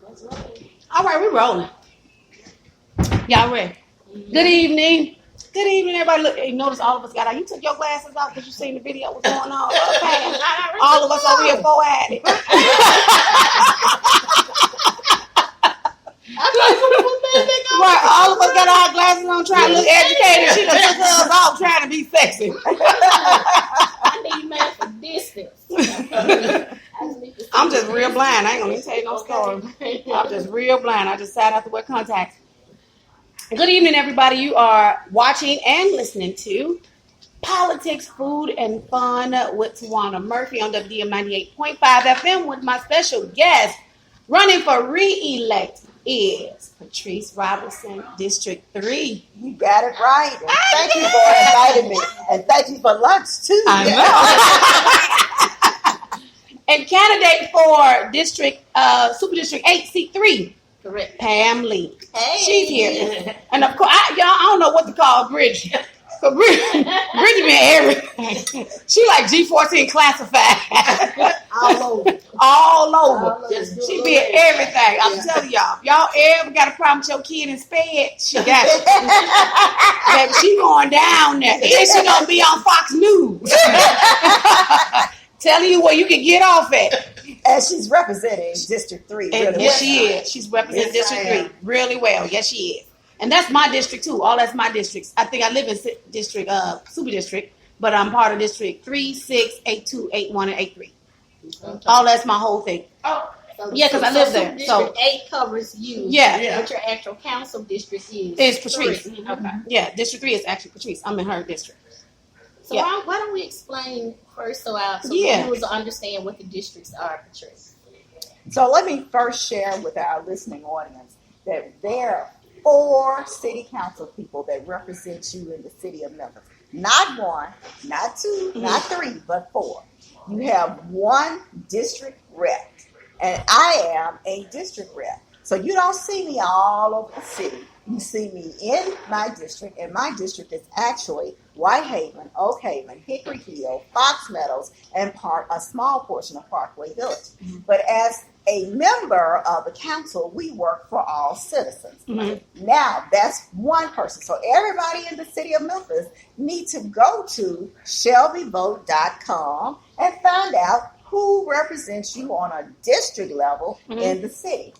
All right, we're rolling. Y'all ready? Good evening. Good evening, everybody. Look, you notice all of us got out. You took your glasses off because you seen the video what's going on. Okay. All of us over here four-headed. Right, all of us got our glasses on trying to look educated. She done took us off trying to be sexy. I need man for distance. I'm just real blind. I ain't gonna even tell you no story. I'm just real blind. I just sat out to wear contacts. Good evening, everybody. You are watching and listening to Politics, Food, and Fun with Towanna Murphy on WDM 98.5 FM with my special guest running for re-elect is Patrice Robinson, District 3. You got it right. And thank you for inviting me. And thank you for lunch, too. I know. And candidate for District Super District 8, Seat 3. Correct. Pam Lee. Hey. She's here. And of course, y'all, I don't know what to call Bridget. But Bridget been everything. She like G14 classified. All over. She be everything. I'm telling y'all. If y'all ever got a problem with your kid in sped, she got it. Baby, she going down there. And she gonna be on Fox News. Telling you where you can get off at. And she's representing District 3 really well. Yes, she is. She's representing District 3 really well. Yes, she is. And that's my district, too. All that's my districts. I think I live in District, Super District, but I'm part of District 3, 6, 82, 81, and 83. Okay. All that's my whole thing. Oh. So yeah, because I live there. District 8 covers you. Yeah. But your actual council district is? It's Patrice. 3. Okay. Yeah, District 3 is actually Patrice. I'm in her district. So why don't we explain first so viewers will understand what the districts are, Patrice? So let me first share with our listening audience that there are 4 city council people that represent you in the city of Memphis. Not 1, not 2, not 3, but 4. You have 1 district rep, and I am a district rep. So you don't see me all over the city. You see me in my district, and my district is actually Whitehaven, Oak Haven, Hickory Hill, Fox Meadows, and a small portion of Parkway Village. Mm-hmm. But as a member of the council, we work for all citizens. Mm-hmm. Now, that's 1 person. So everybody in the city of Memphis need to go to shelbyvote.com and find out who represents you on a district level in the city.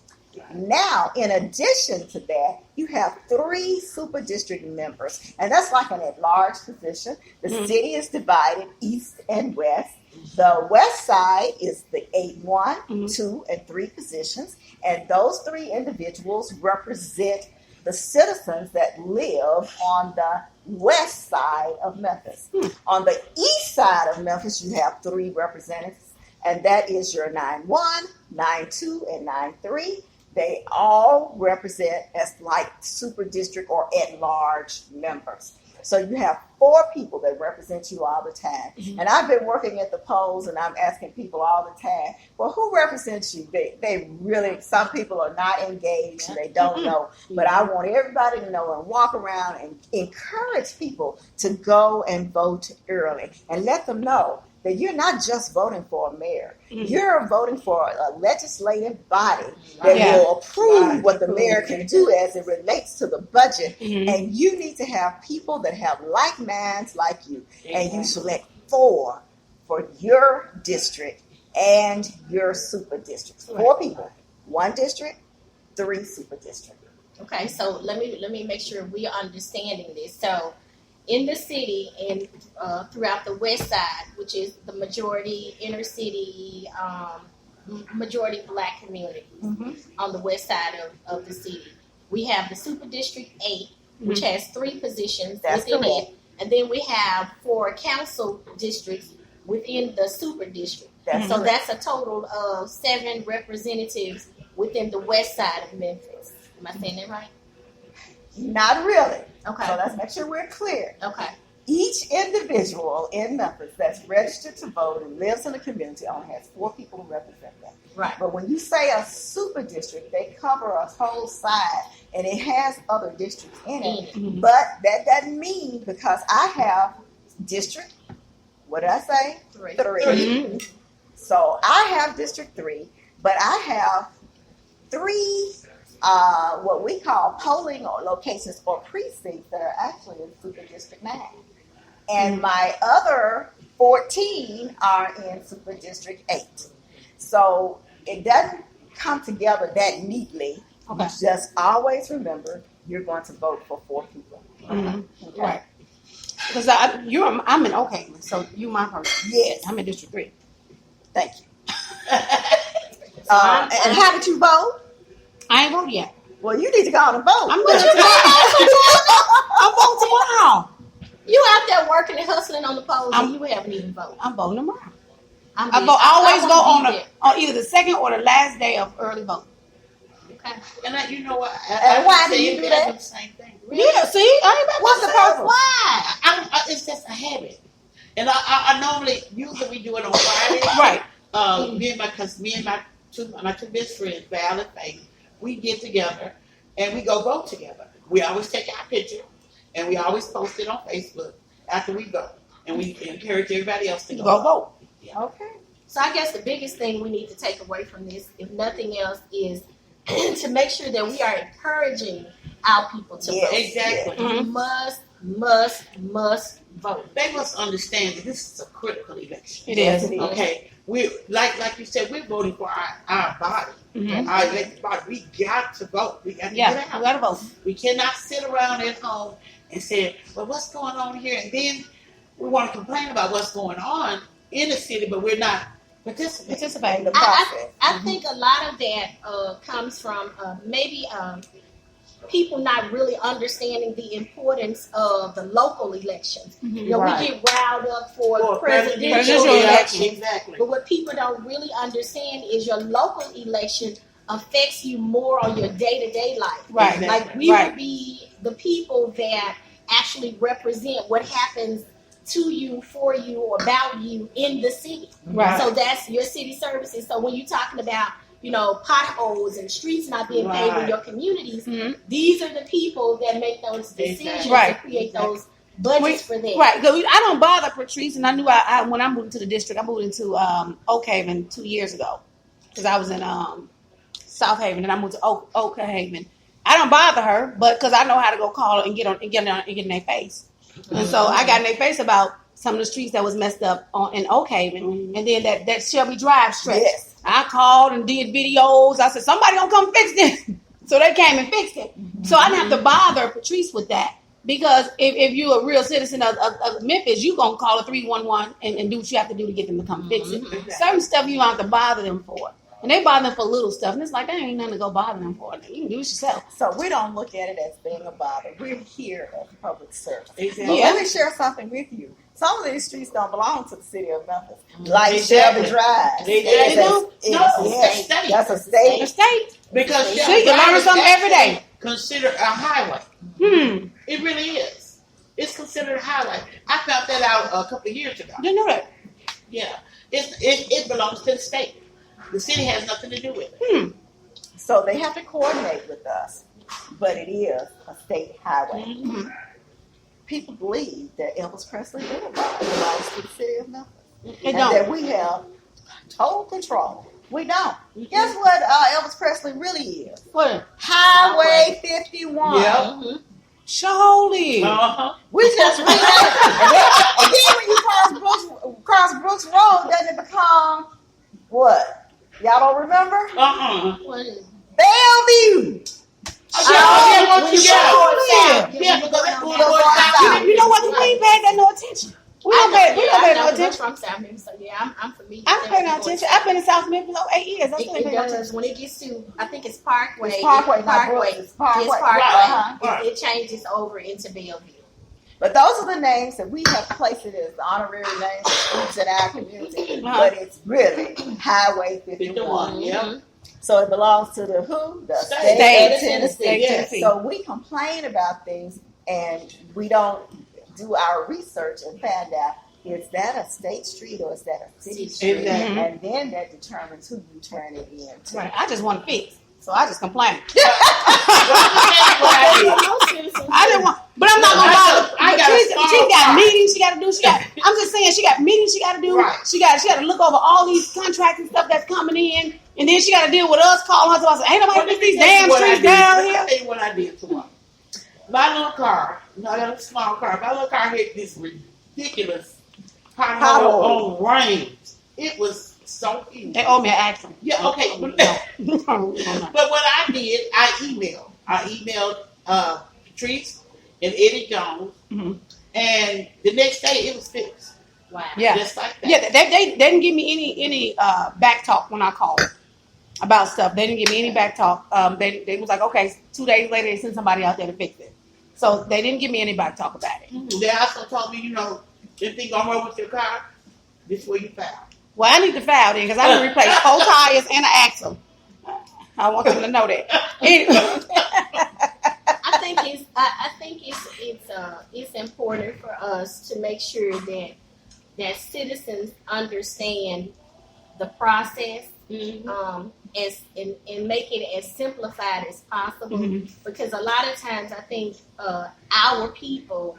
Now, in addition to that, you have 3 super district members, and that's like an at-large position. The city is divided east and west. The west side is the 8, 1, 2, and 3 positions, and those 3 individuals represent the citizens that live on the west side of Memphis. On the east side of Memphis, you have 3 representatives, and that is your 9-1, 9-2, and 9-3. They all represent as like super district or at-large members. So you have 4 people that represent you all the time. Mm-hmm. And I've been working at the polls, and I'm asking people all the time, well, who represents you? They really, some people are not engaged, they don't know. But I want everybody to know and walk around and encourage people to go and vote early and let them know that you're not just voting for a mayor. You're voting for a legislative body that will approve what the mayor can do as it relates to the budget. And you need to have people that have like minds like you. And you select 4 for your district and your super districts. 4 people, 1 district, 3 super districts. Okay, so let me make sure we are understanding this. So in the city and throughout the west side, which is the majority inner city, majority black community on the west side of the city, we have the Super District 8, which has 3 positions within it. And then we have 4 council districts within the Super District. So that's a total of 7 representatives within the west side of Memphis. Am I saying that right? Not really. Okay. So let's make sure we're clear. Okay. Each individual in Memphis that's registered to vote and lives in the community only has 4 people who represent them. Right. But when you say a super district, they cover a whole side, and it has other districts in it. But that doesn't mean, because I have district, what did I say? 3. So I have district 3, but I have 3 what we call polling or locations or precincts that are actually in Super District 9. And my other 14 are in Super District 8. So it doesn't come together that neatly. Okay. Just always remember you're going to vote for 4 people. Mm-hmm. Okay. Right. Because I'm in okay, so you my person. Yes. I'm in District 3. Thank you. And how did you vote? I ain't voted yet. Well, you need to go out and vote. I'm voting tomorrow. I'm voting tomorrow. You out there working and hustling on the polls, and you haven't even voted. I'm voting tomorrow. I always wanna vote be there. on either the second or the last day of early voting. Okay. And you know what? And why do you do that? The same thing. Yeah, see, I ain't What's the purpose? Why? It's just a habit. And I normally, usually we do it on Friday. Right. Me and my two best friends, Val and Faith, we get together and we go vote together. We always take our picture and we always post it on Facebook after we vote. And we encourage everybody else to Go vote. Okay. So I guess the biggest thing we need to take away from this, if nothing else, is to make sure that we are encouraging our people to vote. Exactly. You must vote. They must understand that this is a critical election. It is. Okay. We like you said, we're voting for our body. Mm-hmm. Our elected body. We got to vote. We got to Yeah, get out. we gotta vote. We cannot sit around at home and say, well, what's going on here? And then we want to complain about what's going on in the city, but we're not participating. In the process. I think a lot of that comes from maybe people not really understanding the importance of the local elections. Mm-hmm. You know, Right. we get riled up for the Presidential presidential election. election. Exactly. But what people don't really understand is your local election affects you more on your day-to-day life. Right. Like we Right. would be the people that actually represent what happens to you, for you, or about you in the city. Right. So that's your city services. So when you're talking about, you know, potholes and streets not being paved in Right. your communities, Mhm. these are the people that make those decisions Right. to create those budgets for them. Right. 'Cause I don't bother Patrice, and I knew I when I moved to the district, I moved into Oak Haven 2 years ago because I was in South Haven, and I moved to Oak Haven. I don't bother her, but because I know how to go call and get in their face. And so I got in their face about some of the streets that was messed up in Oak Haven, and then that Shelby Drive stretch. Yes. I called and did videos. I said, somebody gonna come fix this. So they came and fixed it. So I didn't have to bother Patrice with that. Because if you're a real citizen of Memphis, you're going to call a 311 and do what you have to do to get them to come fix it. Exactly. Certain stuff you don't have to bother them for. And they bother them for little stuff. And it's like, there ain't nothing to go bother them for. You can do it yourself. So we don't look at it as being a bother. We're here as public service. Exactly. But Yeah. let me share something with you. Some of these streets don't belong to the city of Memphis. Mhm. Like Exactly. Shelby Drive. They It's do? a- No, yes, it's a state. that's a state. The state. Because See, Shelby you learn Drive is something every day. actually considered a highway. It really is. It's considered a highway. I found that out a couple of years ago. Didn't know that. Yeah. It belongs to the state. The city has nothing to do with it. So they have to coordinate with us. But it is a state highway. Mm-hmm. People believe that Elvis Presley Boulevard belongs to the city of Memphis. It And don't. that we have total control. We don't. Guess what Elvis Presley really is? What? Highway 51. Yeah. Surely. Uh-huh. We just renamed it. And then when you cross Brooks Road, doesn't it become what? Y'all don't remember? Uh-uh. What is it? Bellevue. Yeah, once you Surely. go. Yeah, because that's You going know south. You know what? We ain't paying that no attention. We don't pay no I'm attention. from South Memphis, so yeah, I'm familiar. I don't pay no attention. I've been in South Memphis for 8 years. I still ain't It paying no attention. does when it gets to, I think it's Parkway. It's Parkway, not Brooks. It's Parkway. Right. It, it changes over into Bellevue. But those are the names that we have placed it as honorary names for streets in our community. But it's really Highway 51. 51, yeah. So it belongs to the who? The State. state of State. Tennessee. Tennessee. So we complain about things and we don't do our research and find out, is that a state street or is that a city street? Exactly. And then that determines who you turn it in to. Right. I just want to fix. So I just complain. I I didn't want, but I'm not gonna bother. I got a She small got car. meetings she got to do. I'm just saying she got meetings she got to do. Right. She got to look over all these contracts and stuff that's coming in. And then she got to deal with us calling her to us. Ain't nobody put these damn streets down here. Let me tell you what I did to her. My little car, not a small car, my little car hit this ridiculous pothole on rain. It was so easy. They owe me an accident. Yeah, okay. No. But what I did, I emailed Patrice and Eddie Jones, and the next day it was fixed. Wow. Yeah. Just like that. Yeah, they didn't give me any back talk when I called about stuff. They didn't give me any back talk. They was like, okay, 2 days later they sent somebody out there to fix it. So they didn't give me any back talk about it. They also told me, anything going wrong with your car, this is where you file. Well, I need to file then because I need to replace 4 tires and an axle. I want them to know that. Anyway. I think it's important for us to make sure that citizens understand the process, and make it as simplified as possible. Because a lot of times I think our people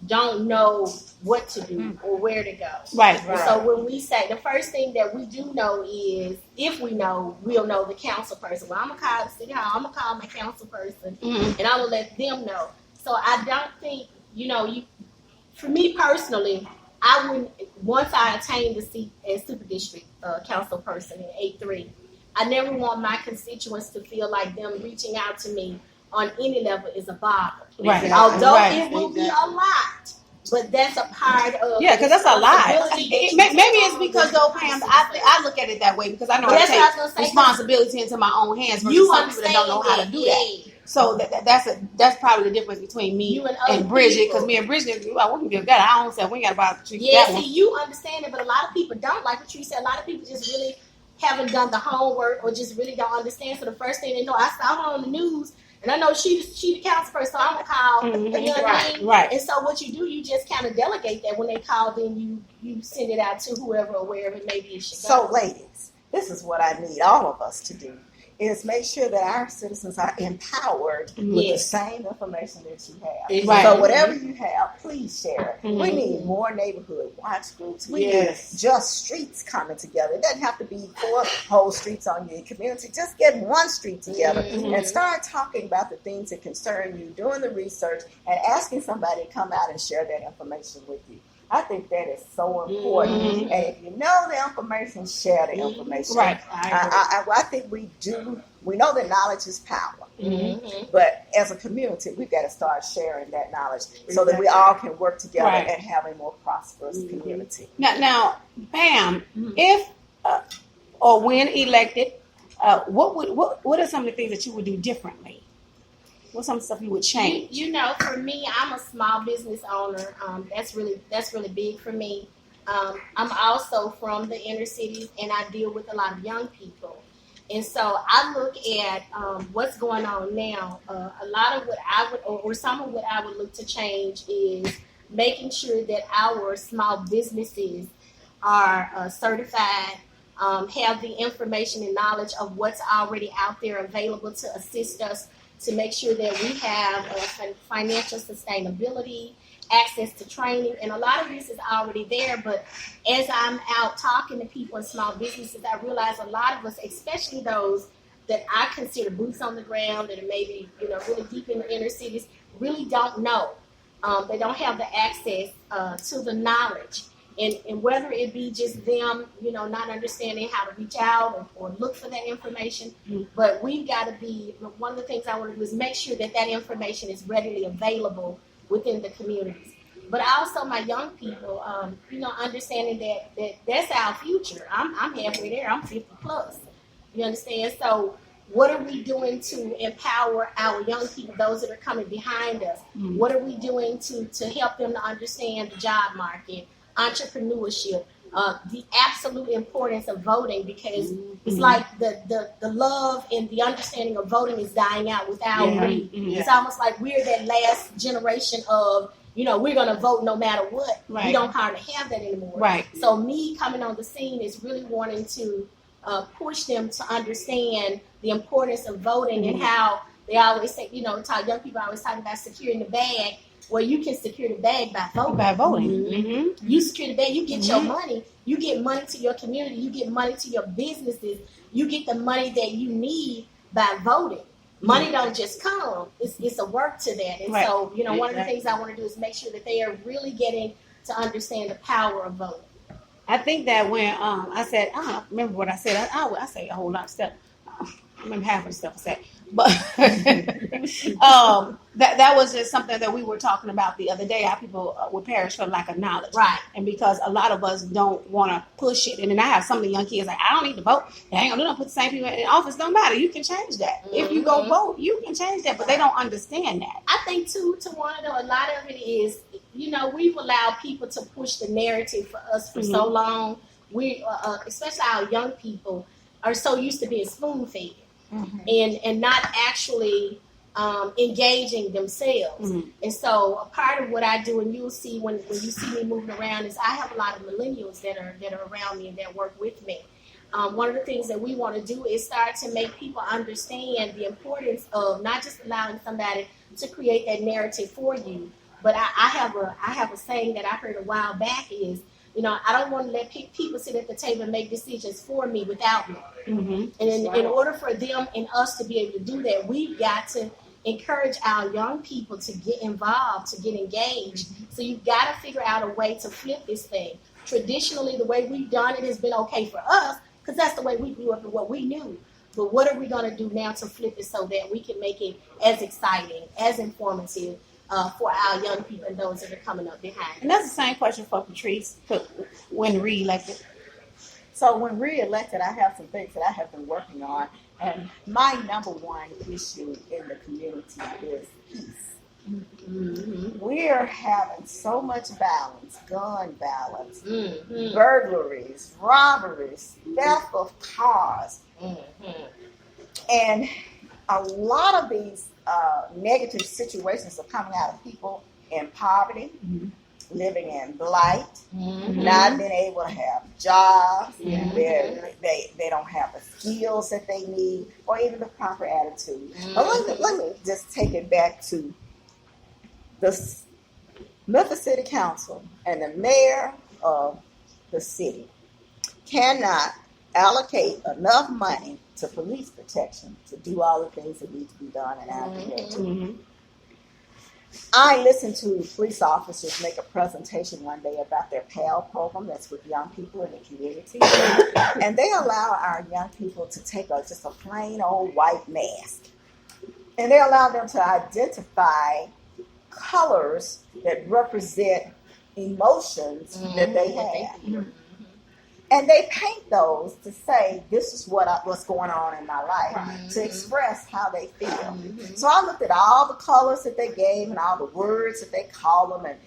don't know what to do or where to go. Right. So when we say, the first thing that we do know is, if we know, we'll know the council person. Well, I'm going to call the city hall, I'm going to call my council person, and I'm going to let them know. So I don't think, for me personally, I wouldn't, once I attain the seat as super district council person in 8-3, I never want my constituents to feel like them reaching out to me on any level is a bother. Right. Although Right. it will be a lot, but that's a part of Yeah, because that's a lot. responsibility Maybe it's because though, Pam, I look at it that way because I know But I that's what I was take gonna say, responsibility into my own hands versus you some people that don't know how to do that. yeah. So that's probably the difference between me You and other Bridget, people. because me and Bridget, we can give that. I don't say we ain't got about treat Yeah, that one. see, you understand it, but a lot of people don't. Like what you said, a lot of people just really haven't done the homework or just really don't understand. So the first thing they know, I saw her on the news, and I know she the council person, so I'm gonna call. You know what I mean? Right. And so what you do, you just kind of delegate that. When they call, then you send it out to whoever or wherever maybe it should go. So, ladies, this is what I need all of us to do, is make sure that our citizens are empowered with the same information that you have. Right. So whatever you have, please share it. We need more neighborhood watch groups. We need just streets coming together. It doesn't have to be 4 whole streets on your community. Just get one street together and start talking about the things that concern you, doing the research, and asking somebody to come out and share that information with you. I think that is so important. And if you know the information, share the information. Right. I think we do. We know that knowledge is power. But as a community, we've got to start sharing that knowledge so that we all can work together and have a more prosperous community. Now, Pam, if or when elected, what are some of the things that you would do differently? What's some stuff you would change? For me, I'm a small business owner. That's really big for me. I'm also from the inner cities, and I deal with a lot of young people. And so I look at what's going on now. A lot of what I would, or some of what I would look to change is making sure that our small businesses are certified, have the information and knowledge of what's already out there available to assist us to make sure that we have financial sustainability, access to training, and a lot of this is already there. But as I'm out talking to people in small businesses, I realize a lot of us, especially those that I consider boots on the ground, that are maybe really deep in the inner cities, really don't know. They don't have the access to the knowledge. And whether it be just them, not understanding how to reach out or look for that information, but we've got to be, one of the things I want to do is make sure that information is readily available within the communities. But also my young people, understanding that that's our future. I'm halfway there. I'm 50 plus. You understand? So what are we doing to empower our young people, those that are coming behind us? What are we doing to help them to understand the job market, entrepreneurship, the absolute importance of voting, because it's like the love and the understanding of voting is dying out without read. It's almost like we're that last generation of, we're going to vote no matter what. Right. We don't hardly have that anymore. Right. So me coming on the scene is really wanting to push them to understand the importance of voting and how they always say, young people always talk about securing the bag. Well, you can secure the bag by voting. By voting. You secure the bag, you get your money. You get money to your community. You get money to your businesses you get the money that you need by voting. Money don't just come. It's a work to that. And so, one of the things I want to do is make sure that they are really getting to understand the power of voting. I think that when I said, I don't remember what I said. I say a whole lot of stuff. I remember half of the stuff I said. But that was just something that we were talking about the other day. How people would perish for lack of knowledge. Right. And because a lot of us don't want to push it. And then I have some of the young kids like, I don't need to vote. They ain't going to put the same people in office. Don't matter. You can change that. Mm-hmm. If you go vote, you can change that. But they don't understand that. I think, too, Towanna, though, a lot of it is, we've allowed people to push the narrative for us for so long. We, especially our young people, are so used to being spoon-fed. Mm-hmm. and not actually engaging themselves. Mm-hmm. And so a part of what I do, and you'll see when you see me moving around, is I have a lot of millennials that are around me and that work with me. One of the things that we want to do is start to make people understand the importance of not just allowing somebody to create that narrative for you, but I have a saying that I heard a while back is, I don't want to let people sit at the table and make decisions for me without me. Mm-hmm. And in order for them and us to be able to do that, we've got to encourage our young people to get involved, to get engaged. So you've got to figure out a way to flip this thing. Traditionally, the way we've done it has been okay for us because that's the way we grew up and what we knew. But what are we going to do now to flip it so that we can make it as exciting, as informative, for our young people and those that are coming up behind. And that's the same question for Patrice when re-elected. So when re-elected, I have some things that I have been working on. And my number one issue in the community is peace. Mm-hmm. We're having so much violence, gun violence, burglaries, robberies, theft of cars. Mm-hmm. And a lot of these negative situations are coming out of people in poverty, living in blight, not being able to have jobs, they don't have the skills that they need, or even the proper attitude. But let me just take it back to the Memphis City Council and the mayor of the city cannot allocate enough money to police protection to do all the things that need to be done in our community. Mm-hmm. I listened to police officers make a presentation one day about their PAL program that's with young people in the community. And they allow our young people to take just a plain old white mask. And they allow them to identify colors that represent emotions that they have. Mm-hmm. And they paint those to say, this is what's going on in my life, to express how they feel. Mm-hmm. So I looked at all the colors that they gave and all the words that they called them, and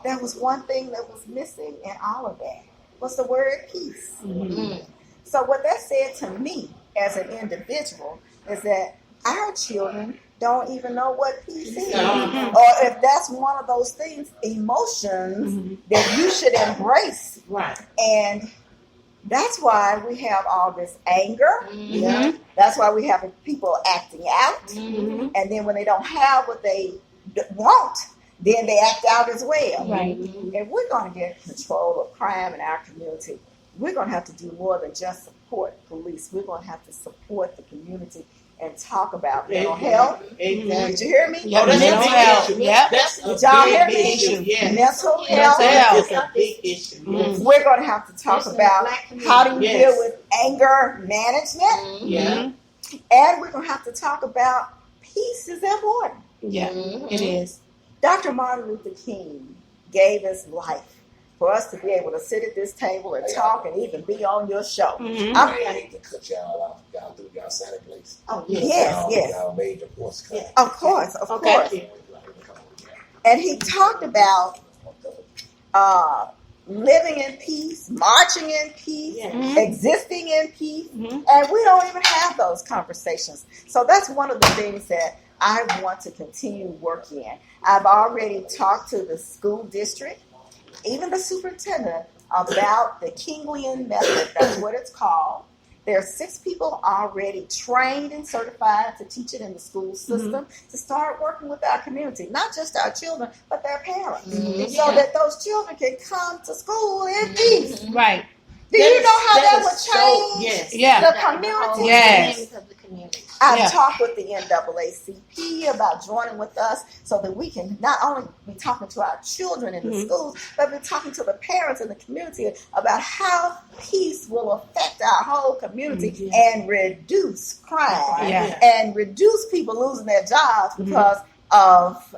there was one thing that was missing in all of that, was the word peace. Mm-hmm. So what that said to me as an individual is that our children don't even know what peace is. Mm-hmm. Or if that's one of those things, emotions that you should embrace. Right. And that's why we have all this anger. Mm-hmm. Yeah. That's why we have people acting out. Mm-hmm. And then when they don't have what they want, then they act out as well. Right. Mm-hmm. If we're going to get control of crime in our community, we're going to have to do more than just support police. We're going to have to support the community and talk about mental health. Exactly. Did you hear me? Yep. Mental health. Yep. Did y'all hear me? Yes. Mental health is a big issue. Mm-hmm. We're going to have to talk about how do you deal with anger management. Mm-hmm. Yeah. And we're going to have to talk about peace is important. Yeah, it is. Dr. Martin Luther King gave his life for us to be able to sit at this table and talk and even be on your show. Mm-hmm. I hate to cut y'all off. Y'all do y'all Santa place. Oh, yes. Y'all made the points cut. Of course. And he talked about living in peace, marching in peace, existing in peace, and we don't even have those conversations. So that's one of the things that I want to continue working in. I've already talked to the school district, even the superintendent, about the Kinglian method. That's what it's called. There are 6 people already trained and certified to teach it in the school system to start working with our community, not just our children, but their parents, so that those children can come to school in peace. Right. Do you know how that would change yes. Yeah. the community? Yes. Dynamic of the community. I've Yeah. talked with the NAACP about joining with us so that we can not only be talking to our children in the Mhm. schools, but be talking to the parents in the community about how peace will affect our whole community and reduce crime Yeah. and reduce people losing their jobs because of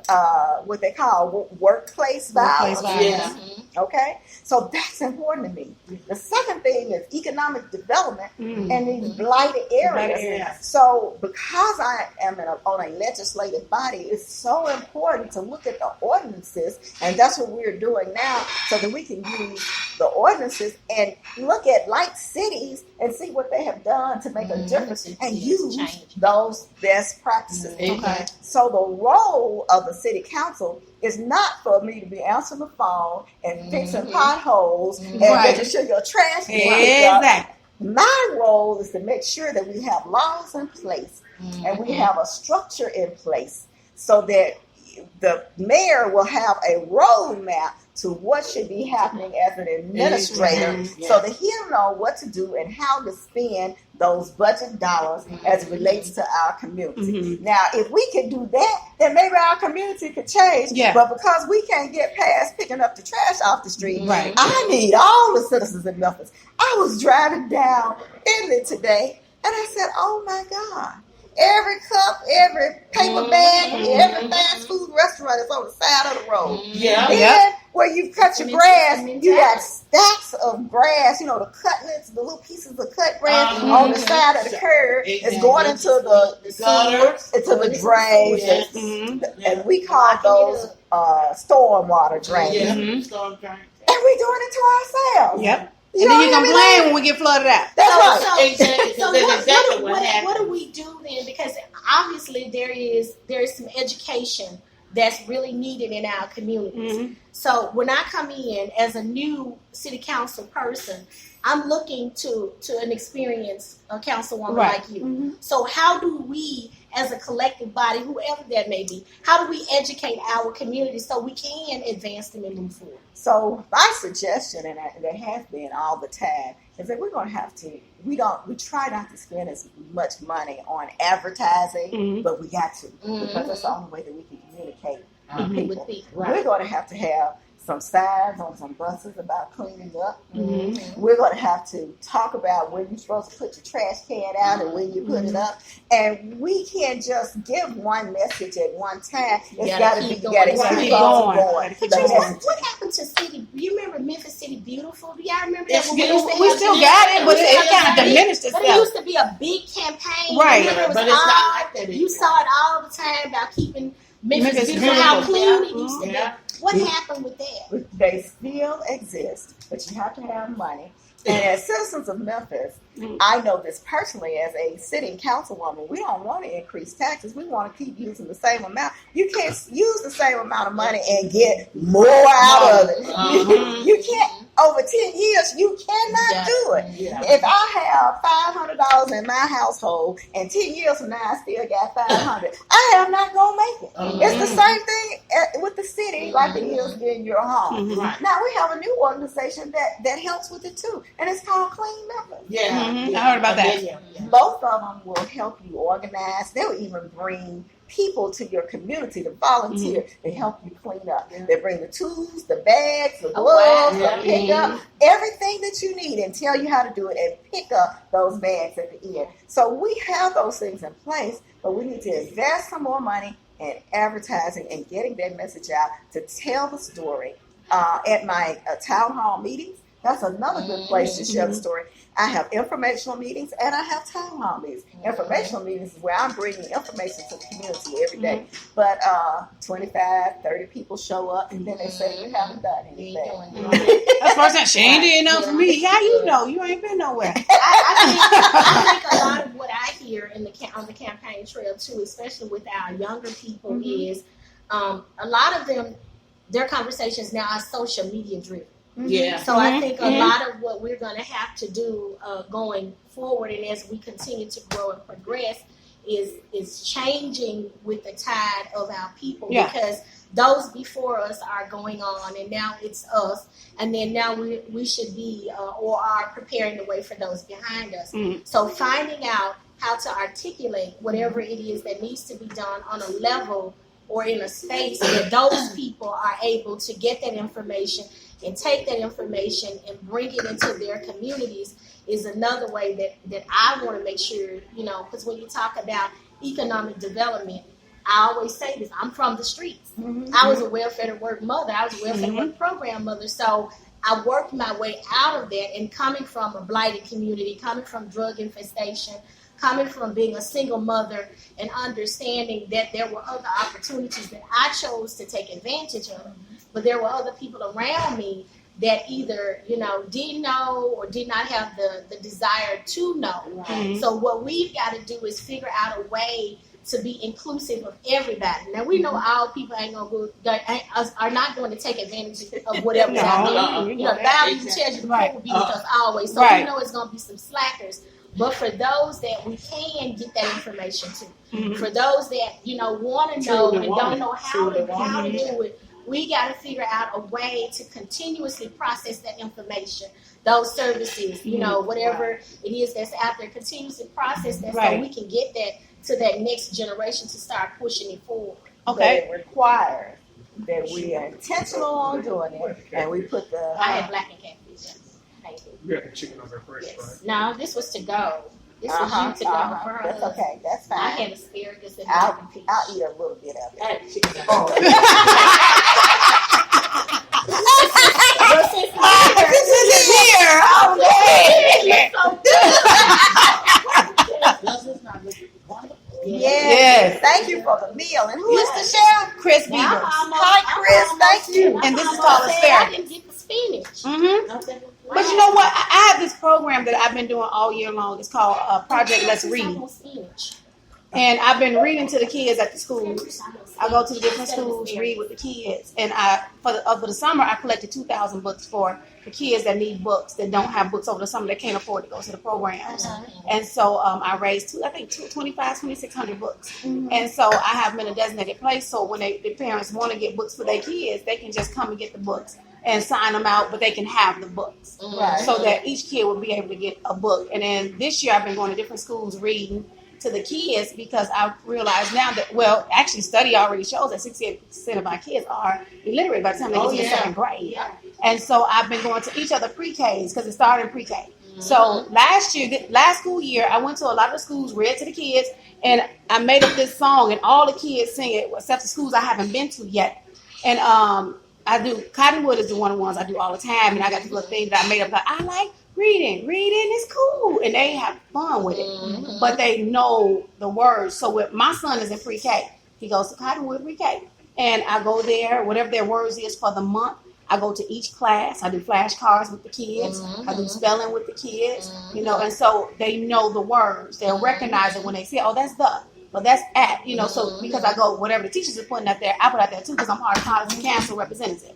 what they call workplace violence. Yeah. Okay, so that's important to me. The second thing is economic development in these blighted areas. areas. So, because I am on a legislative body, it's so important to look at the ordinances, and that's what we're doing now, so that we can use the ordinances and look at like cities and see what they have done to make a difference and use those best practices. Okay. So the role of the city council is not for me to be answering the phone and fixing potholes and making sure your trash is picked up. Exactly. My role is to make sure that we have laws in place and we have a structure in place so that the mayor will have a roadmap to what should be happening as an administrator so that he'll know what to do and how to spend those budget dollars as it relates to our community. Now, if we can do that, then maybe our community could change. Yeah. But because we can't get past picking up the trash off the street, Right. I need all the citizens in Memphis. I was driving down Italy today, and I said, oh, my God. Every cup, every paper bag, every fast food restaurant is on the side of the road. Yeah. Then where you cut your grass, you got stacks of grass, you know, the cutlets, the little pieces of cut grass on the side of the curb. It's going into the gutters, into the drains. Yes. And we call those storm water drains. Yeah. Storm drain. And we doing it to ourselves. Yep. You And then you know what I complain mean? when we get flooded out. That's right. Exactly. So That's exactly what happened. what do we do then? Because obviously there is some education that's really needed in our communities. So when I come in as a new city council person, I'm looking to an experienced councilwoman like you. So how do we, as a collective body, whoever that may be, how do we educate our community so we can advance them and move forward? So my suggestion, and that has been all the time, is that we're going to have to. We try not to spend as much money on advertising, but we got to because that's the only way that we can communicate with people. We're going to have some signs on some buses about cleaning up. We're going to have to talk about when you're supposed to put your trash can out and when you put it up. And we can't just give one message at one time. It's got to be, you got to keep going. Patrice, what happened to City? You remember Memphis City Beautiful? Do y'all remember that? We still got it, but it kind of diminished But itself. it used to be a big campaign. Right. Remember, it was But it's not like that you anymore. saw it all the time about keeping Memphis Memphis beautiful, how beautiful. clean it used to be. Yeah. What happened with that? They still exist, but you have to have money. And as citizens of Memphis, I know this personally as a sitting councilwoman, we don't want to increase taxes. We want to keep using the same amount. You can't use the same amount of money and get more out of it. You can't. Over 10 years, you cannot do it. Yeah. If I have $500 in my household and 10 years from now I still got $500, I am not going to make it. It's the same thing with the city like it is in your home. Right. Now, we have a new organization that helps with it too, and it's called Clean Memphis. Yeah. I heard about that. Yeah. Both of them will help you organize. They will even bring people to your community to volunteer to help you clean up. They bring the tools, the bags, the gloves, the pickup, everything that you need and tell you how to do it and pick up those bags at the end. So we have those things in place, but we need to invest some more money in advertising and getting that message out to tell the story at my town hall meetings. That's another good place to share the story. I have informational meetings and I have town hall meetings. Informational meetings is where I'm bringing information to the community every day. But 25, 30 people show up and then they say, you haven't done anything. That's the first time she ain't did nothing for me. How you know? You ain't been nowhere. I think a lot of what I hear on the campaign trail too, especially with our younger people, is a lot of them, their conversations now are social media driven. Yeah. So I think a lot of what we're going to have to do going forward, and as we continue to grow and progress, is changing with the tide of our people. Yeah. Because those before us are going on, and now it's us, and then now we should be or are preparing the way for those behind us. So finding out how to articulate whatever it is that needs to be done on a level or in a space where those people are able to get that information and take that information and bring it into their communities is another way that I want to make sure, because when you talk about economic development, I always say this, I'm from the streets. I was a welfare to work mother. I was a welfare to work program mother. So I worked my way out of that, and coming from a blighted community, coming from drug infestation, coming from being a single mother, and understanding that there were other opportunities that I chose to take advantage of, but there were other people around me that either, didn't know or did not have the desire to know. Right. So what we've got to do is figure out a way to be inclusive of everybody. Now, we know all people are not going to take advantage of whatever's out there. Value tells you the poor will be with us always. So we know it's going to be some slackers. But for those that we can get that information to, for those that, want to know and don't know how to do it, we got to figure out a way to continuously process that information, those services, whatever it is that's out there, continuously process that so we can get that to that next generation to start pushing it forward. Okay. But it requires that we are intentional on doing it, and we put the... I had black and catfish. Thank you. You got the chicken on there first, right? No, this was to go. This was you to go. That's okay. That's fine. I had asparagus and I'll eat a little bit of it. I had chicken. This is here. Yes. Thank you for the meal. And who is the chef? Chris Beavers. Hi, Chris. Thank you. And this is called asparagus. I didn't get the spinach. But you know what? I have this program that I've been doing all year long. It's called Project Let's Read. And I've been reading to the kids at the schools. I go to the different schools, read with the kids. And for the summer, I collected 2,000 books for the kids that need books, that don't have books over the summer, that can't afford to go to the programs. And so I raised, 2,600 books. And so I have them in a designated place. So when the parents want to get books for their kids, they can just come and get the books and sign them out, but they can have the books. So that each kid will be able to get a book. And then this year I've been going to different schools reading to the kids, because I realize now that, actually study already shows that 68% of my kids are illiterate by the time they get to the second grade. And so I've been going to each of the pre-Ks, because it started in pre-K. So last school year, I went to a lot of the schools, read to the kids, and I made up this song, and all the kids sing it, except the schools I haven't been to yet. And I do, Cottonwood is one of the ones I do all the time, and I got this little thing that I made up, like, I like reading is cool, and they have fun with it, but they know the words. So with my son is in pre-K, he goes to Cottonwood pre-K, and I go there, whatever their words is for the month, I go to each class, I do flashcards with the kids, I do spelling with the kids, and so they know the words, they'll recognize it when they say, oh, that's the, well, that's at, so because I go, whatever the teachers are putting out there, I put out there too, because I'm part of Policy Council representative.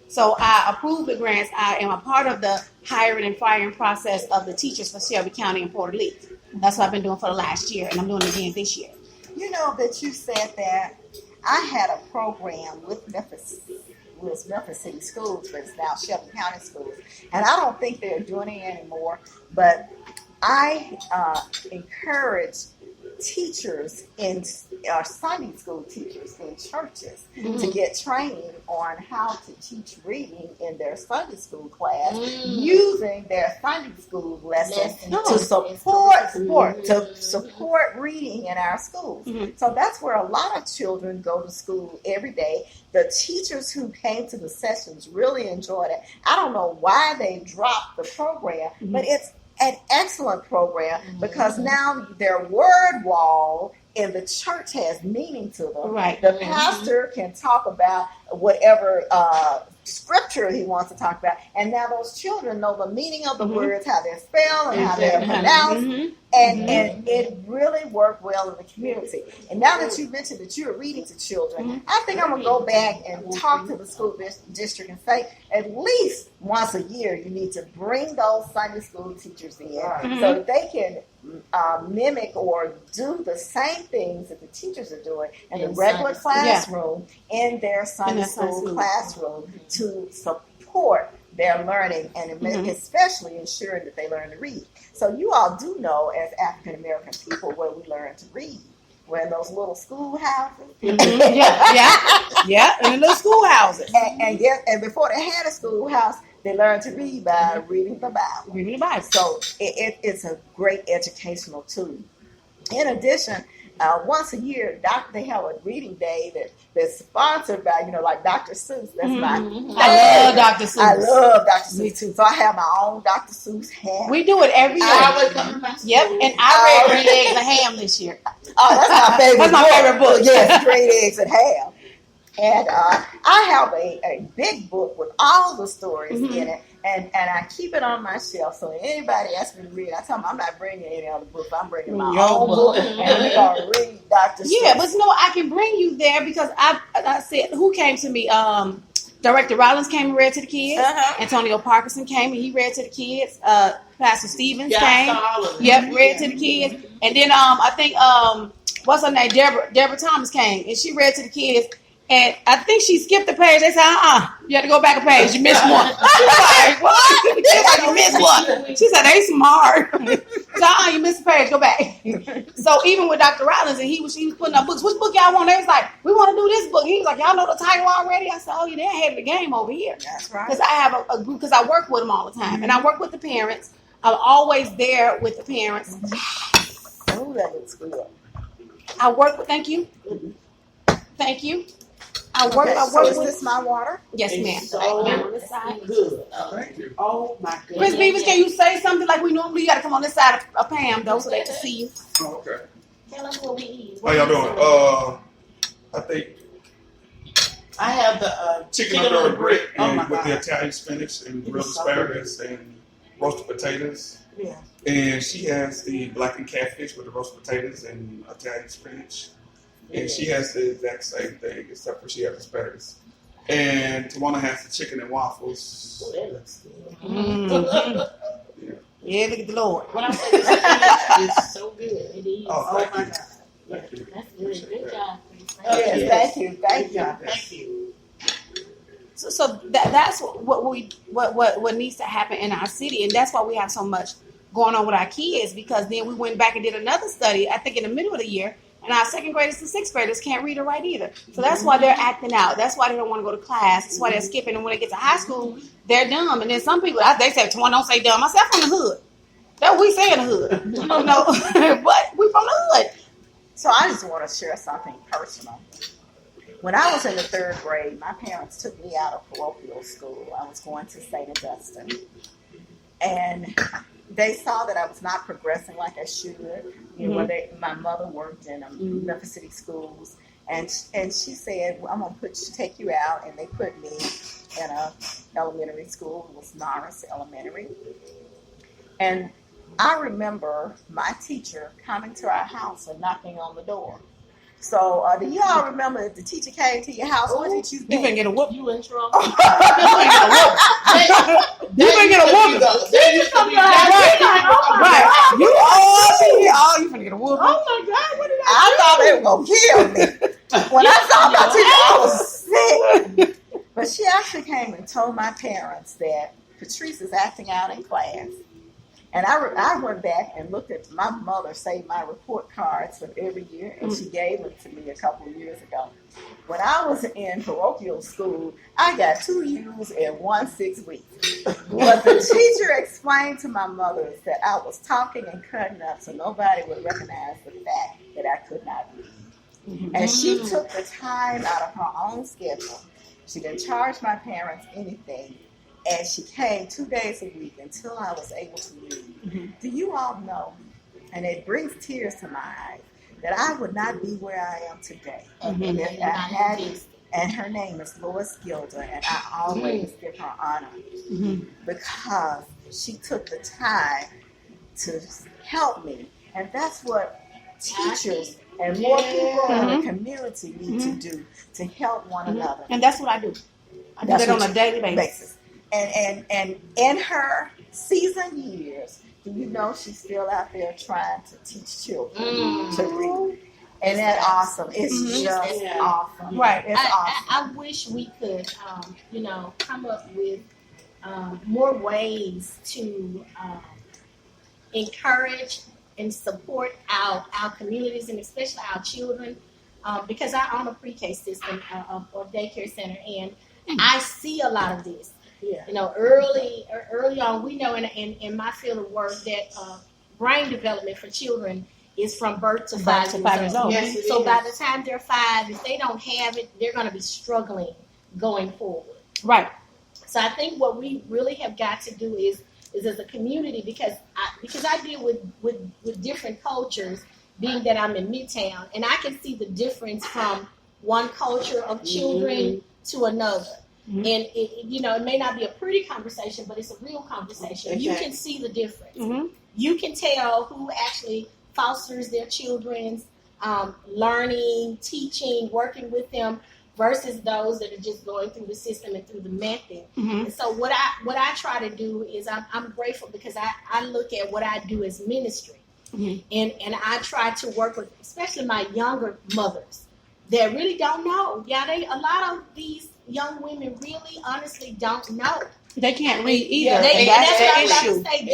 So I approve the grants. I am a part of the hiring and firing process of the teachers for Shelby County and Port Lee. That's what I've been doing for the last year, and I'm doing it again this year. You know that you said that I had a program with Memphis City Schools, but it's now Shelby County Schools. And I don't think they're doing it anymore, but I encourage teachers in Sunday school teachers in churches to get training on how to teach reading in their Sunday school class using their Sunday school lessons to support reading in our schools. So that's where a lot of children go to school every day. The teachers who came to the sessions really enjoyed it. I don't know why they dropped the program, but it's an excellent program because now their word wall in the church has meaning to them. Right. The pastor can talk about whatever scripture he wants to talk about, and now those children know the meaning of the words, how they're spelled, and how they're pronounced, And it really worked well in the community. And now that you mentioned that you're reading to children, I think I'm going to go back and talk to the school district and say, at least once a year, you need to bring those Sunday school teachers in so that they can mimic or do the same things that the teachers are doing in the regular classroom in their Sunday school classroom to support their learning and especially ensuring that they learn to read. So you all do know, as African American people, where we learn to read. We're in those little schoolhouses. Yeah, in the little schoolhouses. And before they had a schoolhouse, they learned to read by reading the Bible. Reading the Bible. So it's a great educational tool. In addition, once a year, they have a reading day that's sponsored by, like Dr. Seuss. That's I love Dr. Seuss. I love Dr. Seuss too. So I have my own Dr. Seuss hat. We do it every year. Yep, and I read 3 Eggs and Ham this year. Oh, that's my favorite. That's my favorite book. Yes, 3 Eggs and Ham. And I have a big book with all the stories in it, and I keep it on my shelf. So anybody asks me to read, I tell them I'm not bringing any other book. I'm bringing my own book, and we're going to read Dr. Seuss. Yeah, but I can bring you there because I said, who came to me? Director Rollins came and read to the kids. Antonio Parkinson came and he read to the kids. Pastor Stevens came. Yep, read to the kids. And then I think what's her name? Deborah Thomas came and she read to the kids. And I think she skipped the page. They said, you had to go back a page. You missed one. I was like, what? You missed one. She said, they smart. So, you missed the page. Go back. So even with Dr. Rollins, and he was putting up books. Which book y'all want? They was like, we want to do this book. He was like, y'all know the title already? I said, oh, you didn't have the game over here. That's right. Because I have a group, because I work with them all the time. And I work with the parents. I'm always there with the parents. Oh, that looks good. I work with, thank you. Thank you. I work Is with. this my water? Yes, ma'am. So On this side. good. Thank you. Oh my goodness. Chris Beavers, can you say something like we normally? You got to come on this side of Pam, though, so they can see you. Oh, okay. Tell us what we eat. How y'all doing? I think I have the chicken under a brick Oh and my with the God. Italian spinach and grilled is so asparagus and roasted potatoes. Yeah. And she has the blackened catfish with the roasted potatoes and Italian spinach. And she has the exact same thing, except for she has asparagus. And Towanna has the chicken and waffles. Oh, that looks good. Mm-hmm. Yeah, look at the Lord. When I say the spinach is so good. It is. Oh, Oh thank my you. God. Thank you. That's good. Good job. Yes, thank you. Thank you. Thank you. So that's what needs to happen in our city, and that's why we have so much going on with our kids. Because then we went back and did another study, I think in the middle of the year, and our 2nd graders and 6th graders can't read or write either. So that's why they're acting out. That's why they don't want to go to class. That's why they're skipping. And when they get to high school, they're dumb. And then some people, they say, "Towanna, don't say dumb." I said, "I'm from the hood." That's what we say in the hood. No, but we from the hood. So I just want to share something personal. When I was in the 3rd grade, my parents took me out of parochial school. I was going to St. Augustine. And they saw that I was not progressing like I should. You know, my mother worked in Memphis City schools. And she said, well, I'm going to take you out. And they put me in a elementary school. It was Norris Elementary. And I remember my teacher coming to our house and knocking on the door. So, do you all remember if the teacher came to your house? What did you think? You finna get a whoop. You in trouble. You finna get a whoop. There used to be Right. You finna get a whoop. Oh my God! What did I thought they were going to kill me. When I saw my teacher, I was sick. But she actually came and told my parents that Patrice is acting out in class. And I went back and looked at my mother saved my report cards from every year, and she gave them to me a couple of years ago. When I was in parochial school, I got 2 U's and 1 6 weeks. What the teacher explained to my mother is that I was talking and cutting up so nobody would recognize the fact that I could not read. And she took the time out of her own schedule. She didn't charge my parents anything. And she came 2 days a week until I was able to read. Do you all know, and it brings tears to my eyes, that I would not be where I am today if I hadn't, and her name is Lois Gilder, and I always give her honor because she took the time to help me And that's what teachers and more people in the community need to do to help one another. And that's what I do. I do that on a daily basis. And in her seasoned years, do you know she's still out there trying to teach children to read? And that's awesome. It's just awesome. Right. It's awesome. I wish we could, come up with more ways to encourage and support our communities and especially our children, because I own a pre-K system or daycare center, and I see a lot of this. Yeah. You know, early on, we know in my field of work that brain development for children is from birth to 5 years old. Yes, So by the time they're 5, if they don't have it, they're going to be struggling going forward. Right. So I think what we really have got to do is as a community, because I deal with different cultures, being that I'm in Midtown, and I can see the difference from one culture of children to another. And it may not be a pretty conversation, but it's a real conversation. You can see the difference. You can tell who actually fosters their children's learning, teaching, working with them, versus those that are just going through the system and through the method. And so what I try to do is I'm grateful because I look at what I do as ministry. And I try to work with especially my younger mothers that really don't know. A lot of these young women really honestly don't know. They can't read either. And that's what the I'm about issue. to say.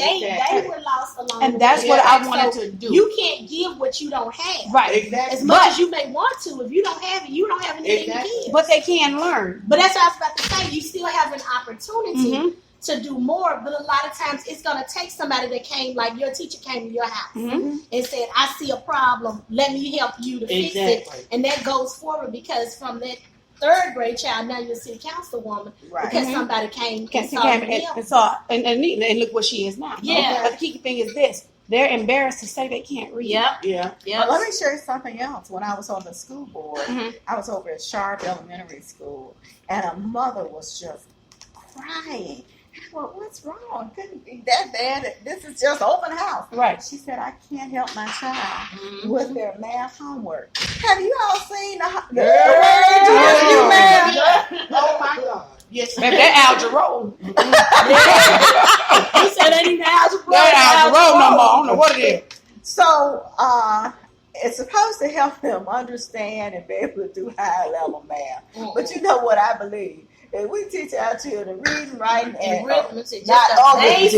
They were lost along the way. And that's what I wanted to do. You can't give what you don't have. Right. Exactly. As much as you may want to, if you don't have it, you don't have anything to give. But they can learn. But that's what I was about to say. You still have an opportunity to do more. But a lot of times it's going to take somebody that came, like your teacher came to your house and said, I see a problem. Let me help you to fix it. And that goes forward because from that 3rd grade child, now you're a city councilwoman because somebody came and look what she is now. Yeah. But the key thing is this. They're embarrassed to say they can't read. Yep. Well, let me share something else. When I was on the school board, I was over at Sharp Elementary School, and a mother was just crying. Well, what's wrong? Couldn't be that bad. This is just open house. Right. She said, I can't help my child with their math homework. Have you all seen the new math? Oh my God. Yes. Maybe that algebra. You said that ain't algebra. That algebra no more. I don't know what it is. So, it's supposed to help them understand and be able to do high level math. But you know what I believe? If we teach our children reading, writing, and arithmetic, arithmetic.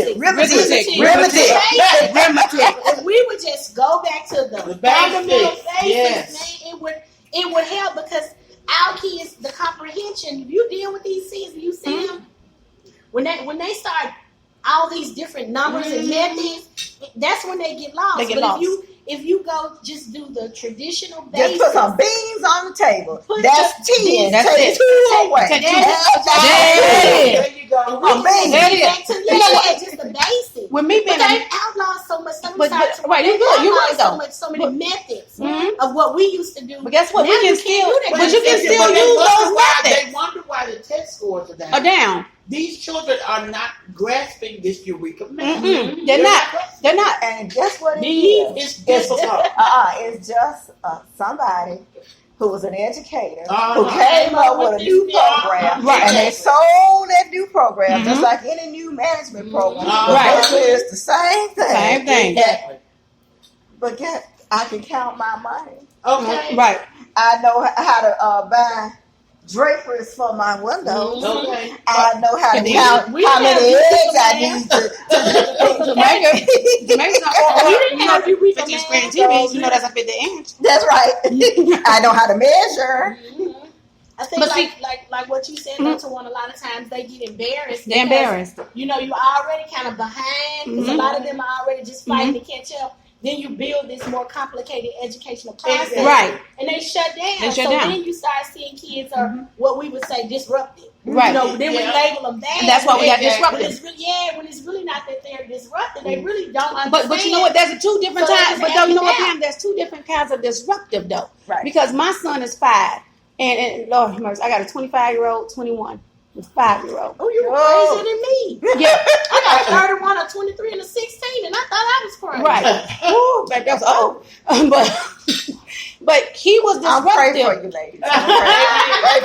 If we would just go back to the fundamental basics, man, it would help because our kids, the comprehension. If you deal with these things, you see them when they start all these different numbers and methods. That's when they get lost. If you go just do the traditional basics. Just put some beans on the table. That's 10. That's Take it. 2 away. There you go. Just the basics. With me being they've outlawed so much. Right, you're good. You're right though. So many methods of what we used to do. But guess what? Now We can still, but you can still use those methods. They wonder why the test scores are down. Are down. These children are not grasping this eureka math. They're not. And guess what it is? It's difficult. It's just somebody who was an educator Uh-huh. who came up with a new program, Right. and they sold that new program just like any new management program. Right. Basically, it's the same thing. Same thing. Exactly. But I can count my money. Okay. Right. I know how to buy draperies for my windows. Okay. I know how to count We how many have eggs I need to Jamaica's not Eureka 50 screen math. TVs. You know that's a 50 inch. That's right. I know how to measure. I think like what you said, Towanna, a lot of times they get embarrassed. They're embarrassed. You know, you're already kind of behind because a lot of them are already just fighting to catch up. Then you build this more complicated educational process. Right. And they shut down. Then Then you start seeing kids are what we would say disruptive. Right. You know, then we label them bad. And that's why we got When disruptive. it's really, when it's really not that they're disruptive, they really don't understand. But you know what? There's two different So they types. just But though, you know what, act it Pam? There's 2 different kinds of disruptive though. Right. Because my son is 5, and Lord have mercy, I got a 25-year-old, 21. The 5-year-old. Oh, you were Oh. crazier than me. Yeah, I got a 31, a 23, and a 16, and I thought I was crazy. right. Ooh, baby, that was old. But he was I'll pray for disruptive. you, ladies. Pray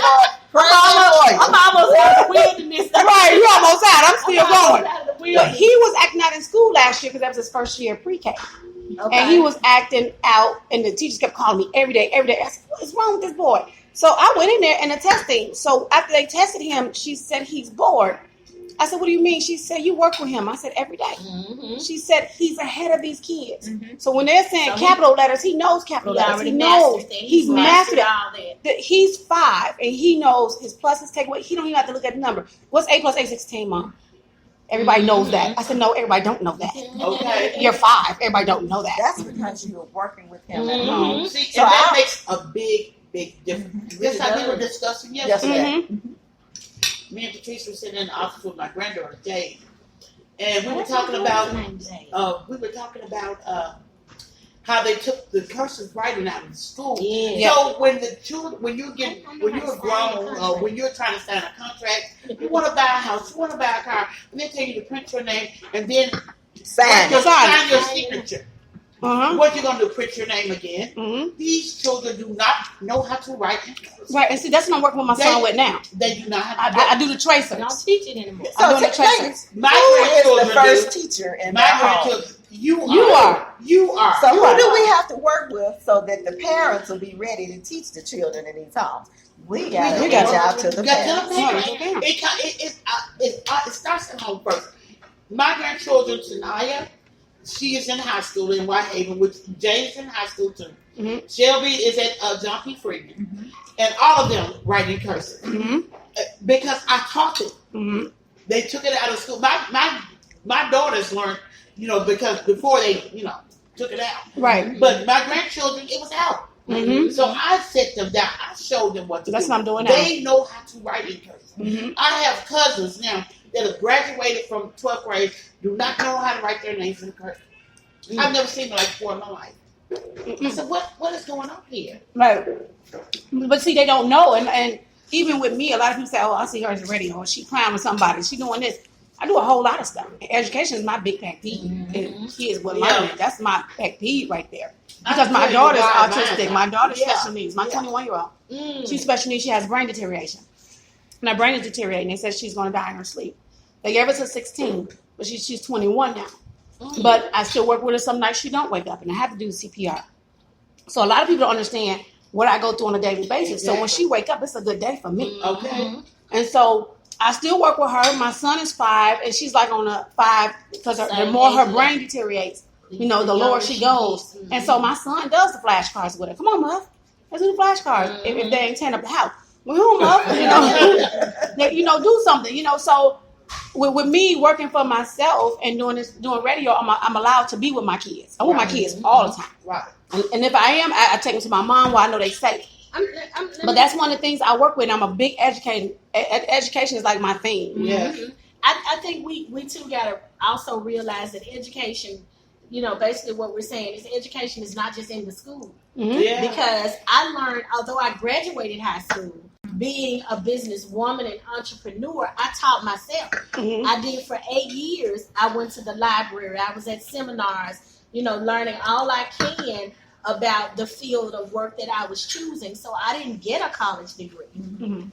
for you. I'm almost out of the wilderness. Right, you almost out. I'm still I'm almost going. out of the But wilderness. he was acting out in school last year because that was his first year of pre-K. Okay. And he was acting out, and the teachers kept calling me every day. I said, what is wrong with this boy? So I went in there and the testing. So after they tested him, she said he's bored. I said, what do you mean? She said, you work with him. I said, every day. Mm-hmm. She said, he's ahead of these kids. Mm-hmm. So when they're saying So capital letters, he knows capital He letters. already He knows. mastered that. He's mastered it. all that. He's 5, and he knows his pluses, take away. He don't even have to look at the number. What's 8 plus 8, 16, Mom? Everybody knows that. I said, no, everybody don't know that. Okay. You're 5. Everybody don't know that. That's because you were working with him at Mhm. home. See, So and that I- makes a big difference. Just like we were discussing yesterday. Mhm. Me and Patrice were sitting in the office with my granddaughter Jade, and we were talking about how they took the cursive writing out of the school. Yeah. So when the children, when you're grown, or when you're trying to sign a contract, you want to buy a house, you want to buy a car, and they tell you to print your name and then Sign. sign your signature. Uh-huh. What you gonna do? Print your name again? Mm-hmm. These children do not know how to write. Right, and see, that's what I'm working with my son with now. They do not have to. I do the tracers. Don't teach it anymore. I'm doing the tell me, tracers. My who is grandchildren the first do. teacher in My that home? grandchildren. You are. You are. So You who are. do we have to work with so that the parents will be ready to teach the children in these homes? We got to We reach got out to the got parents. to the parents. It starts at home first. My grandchildren, Tanaya, she is in high school in Whitehaven, which James in high school too. Mhm. Shelby is at John P. Freeman, Mhm. and all of them write in cursive Mm-hmm. because I taught them. Mm-hmm. They took it out of school. My daughters learned, because before they, took it out. Right. But my grandchildren, it was out. Mm-hmm. So I set them down. I showed them what to That's do. what I'm doing now. They know how to write in cursive. Mm-hmm. I have cousins now that have graduated from 12th grade, do not know how to write their names in cursive. I've never seen them like before in my life. I said, what is going on here? Right. But see, they don't know. And even with me, a lot of people say, oh, I see her as a radio, or she clowning somebody, she doing this. I do a whole lot of stuff. Education is my big pet peeve. And kids with learning. That's my pet peeve right there. Because my daughter's autistic. My daughter's special needs. My 21-year-old. She's special needs. She has brain deterioration. And her brain is deteriorating. They said she's going to die in her sleep. They gave her to 16, but she's 21 now. But I still work with her some nights she don't wake up, and I have to do CPR. So a lot of people don't understand what I go through on a daily basis. So when she wake up, it's a good day for me. Okay. And so I still work with her. My son is 5, and she's like on a 5 because the more her brain deteriorates, the lower she goes. And so my son does the flashcards with her. Come on, Muff. Let's do the flashcards. If they ain't tearing up the house. Well, Muff, do something, So with me working for myself and doing radio, I'm allowed to be with my kids. I'm with my kids all the time. Right. And if I am, I take them to my mom where I know they safe. But that's one of the things I work with. I'm a big educator. Education is like my thing. Yeah. I think we too got to also realize that education, basically what we're saying is education is not just in the school. Mm-hmm. Yeah. Because I learned, although I graduated high school, being a businesswoman and entrepreneur, I taught myself. Mm-hmm. I did for 8 years. I went to the library. I was at seminars, learning all I can about the field of work that I was choosing. So I didn't get a college degree,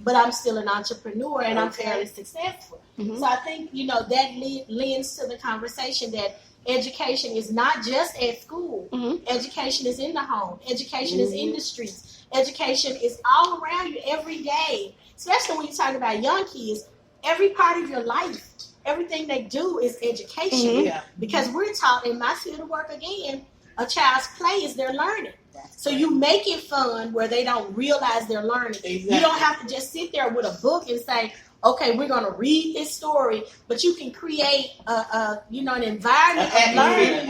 but I'm still an entrepreneur and I'm fairly successful. Mm-hmm. So I think, that lends to the conversation that education is not just at school. Mm-hmm. Education is in the home. Education is in the streets. Education is all around you every day, especially when you're talking about young kids. Every part of your life, everything they do is education. Mm-hmm. Yeah. Because we're taught in my field of work again, a child's play is their learning. So you make it fun where they don't realize they're learning. Exactly. You don't have to just sit there with a book and say, okay, we're going to read this story, but you can create an environment of learning.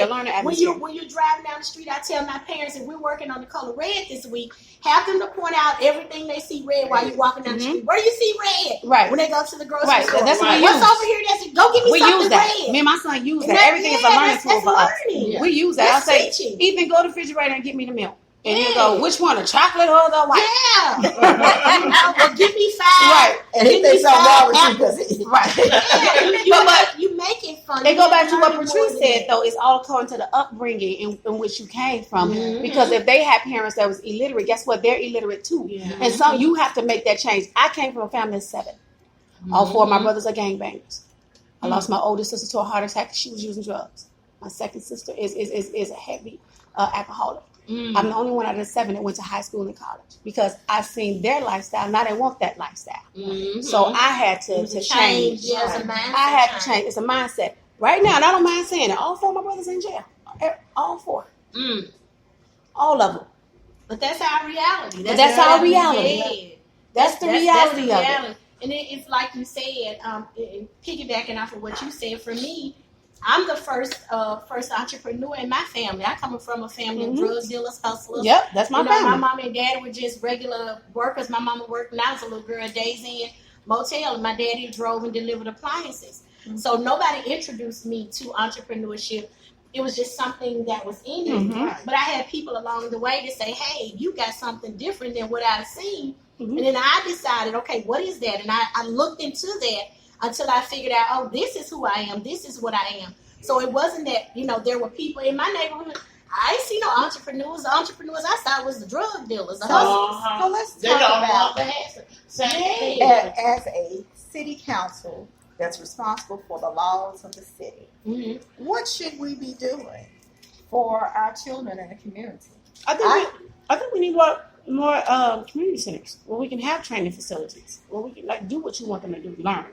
Learning When you're driving down the street, I tell my parents, if we're working on the color red this week, have them to point out everything they see red while you're walking down the street. Where do you see red? Right. When they go to the grocery Right. store. That's what we What's use. over here? Go get me We something use that. red. Me and my son use that. Everything is a learning tool that's for us. learning. We use that. That's I'll say, teaching. Ethan, go to the refrigerator and get me the milk. And you go, which one, the chocolate or the white? Yeah. Well, give me 5. Right. And he thinks I'm wrong with you because Right. Yeah, you make it fun. They go back to what Patrice said, though. It's all according to the upbringing in which you came from. Mhm. Because if they had parents that was illiterate, guess what? They're illiterate too. Yeah. And so you have to make that change. I came from a family of 7. All 4 of my brothers are gangbangers. I lost my oldest sister to a heart attack. She was using drugs. My second sister is a heavy alcoholic. I'm the only one out of the 7 that went to high school and college because I seen their lifestyle. Now they want that lifestyle. So I had to change. Yeah, it's a mindset I had to change. It's a mindset. Right now, and I don't mind saying it. All 4 of my brothers in jail. All 4. All of them. But that's our reality. That's our reality. Yeah. That's the reality of it. And it's like you said, piggybacking off of what you said, for me, I'm the first entrepreneur in my family. I come from a family of drug dealers, hustlers. Yep, that's my family. My mom and dad were just regular workers. My mama worked when I was a little girl at Days Inn Motel, and my daddy drove and delivered appliances. So nobody introduced me to entrepreneurship. It was just something that was in me. But I had people along the way to say, hey, you got something different than what I've seen. And then I decided, okay, what is that? And I looked into that until I figured out, oh, this is who I am. This is what I am. So it wasn't that, there were people in my neighborhood. I ain't see no entrepreneurs. The entrepreneurs I saw was the drug dealers. The hustlers. So let's talk about as a city council that's responsible for the laws of the city. What should we be doing for our children in the community? I think we need more community centers where we can have training facilities where we can do what you want them to do, learn,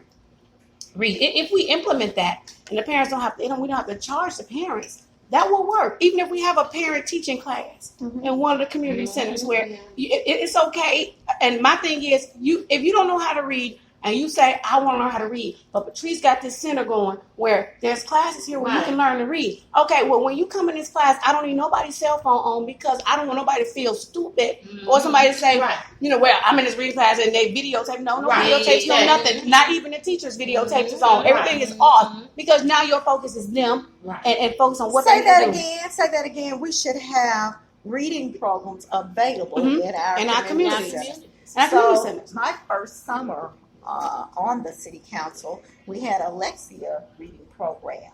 read. If we implement that, and the parents we don't have to charge the parents, that will work. Even if we have a parent teaching class in one of the community centers where it's okay. And my thing is, if you don't know how to read, and you say, I want to learn how to read, but Patrice got this center going where there's classes here where you can learn to read. Okay, well, when you come in this class, I don't need nobody's cell phone on because I don't want nobody to feel stupid or somebody to say, well, I'm in this reading class and they videotape. No videotapes, no nothing. Not even the teacher's videotapes is on. Everything is off because now your focus is them and focus on what Say that again. We should have reading programs available in our community centers. So my first summer on the city council, we had a Lexia reading program,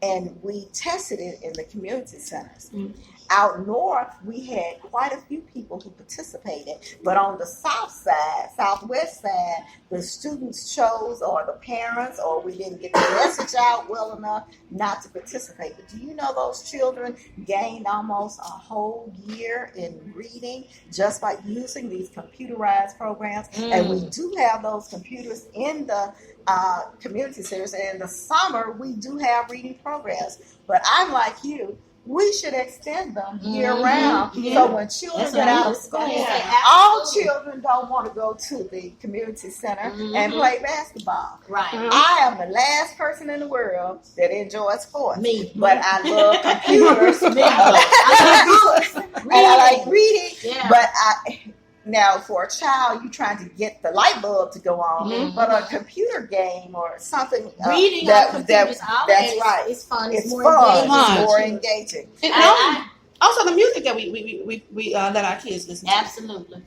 and we tested it in the community centers. Out north, we had quite a few people who participated, but on the southwest side, the students chose, or the parents, or we didn't get the message out well enough not to participate. But do you know those children gained almost a whole year in reading just by using these computerized programs? And we do have those computers in the community centers, and in the summer, we do have reading programs. But I'm like you. We should extend them year round. So when children get out of school, all children don't want to go to the community center and play basketball. I am the last person in the world that enjoys sports. But I love computers. I love books. And I like reading. But now, for a child, you're trying to get the light bulb to go on, but a computer game or something reading on computers it's fun. It's more engaging. And also the music that we let our kids listen to. Absolutely.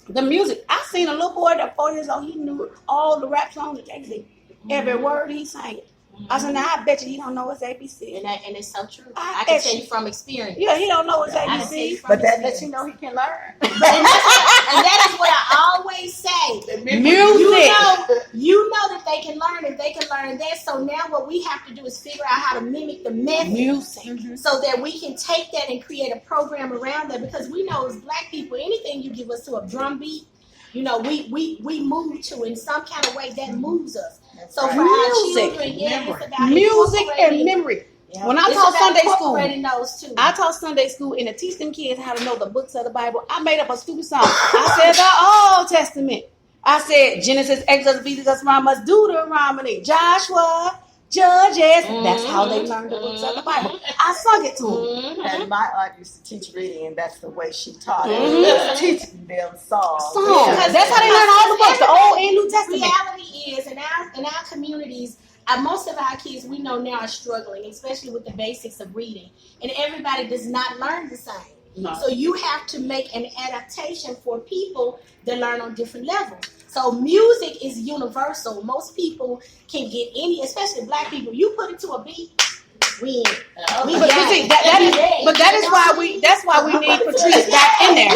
The music. I seen a little boy that 4 years old. He knew all the rap songs of Jay-Z. Every word he sang it. I said, now I bet you he don't know his ABC. And it's so true. I can tell you from experience. Yeah, he don't know his ABC. But that lets you know he can learn. And that is what I always say. Music. You know that they can learn if they can learn that. So now what we have to do is figure out how to mimic the method. Music. So that we can take that and create a program around that. Because we know as black people, anything you give us to a drum beat, we move to in some kind of way that moves us. So for our children, it's about music and memory. Yeah. When I taught Sunday school, those too. I taught Sunday school and to teach them kids how to know the books of the Bible. I made up a stupid song. I said the Old Testament. I said Genesis, Exodus, Leviticus, Numbers, Deuteronomy, Joshua, Judges. That's how they learned the books of the Bible. I sung it to them. And my aunt used to teach reading, and that's the way she taught it. Teaching them songs. That's how they learn all the books, the Old and New Testament. Reality is, in our communities, most of our kids we know now are struggling, especially with the basics of reading. And everybody does not learn the same. No. So you have to make an adaptation for people that learn on different levels. So music is universal. Most people can get any, especially black people. You put it to a beat, we in. But see, that's why we need Patrice back in there.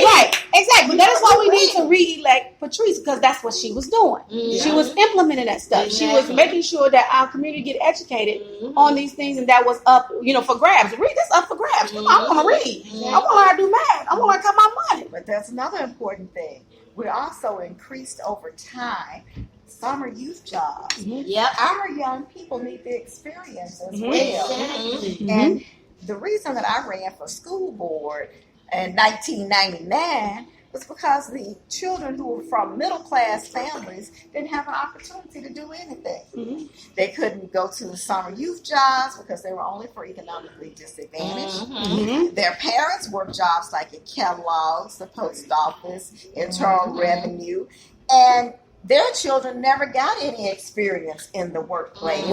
Right, exactly. But that is why we need to re-elect Patrice, because that's what she was doing. She was implementing that stuff. She was making sure that our community get educated on these things, and that was up, for grabs. Read this up for grabs. Come on, I want to read. I want to learn how to do math. I want to learn how to count my money. But that's another important thing. We're also increased over time summer youth jobs. Yep. Our young people need the experience as well. Exactly. And the reason that I ran for school board in 1999 was because the children who were from middle class families didn't have an opportunity to do anything. They couldn't go to the summer youth jobs because they were only for economically disadvantaged. Their parents worked jobs like at Kellogg's, the post office, Internal Revenue, and their children never got any experience in the workplace.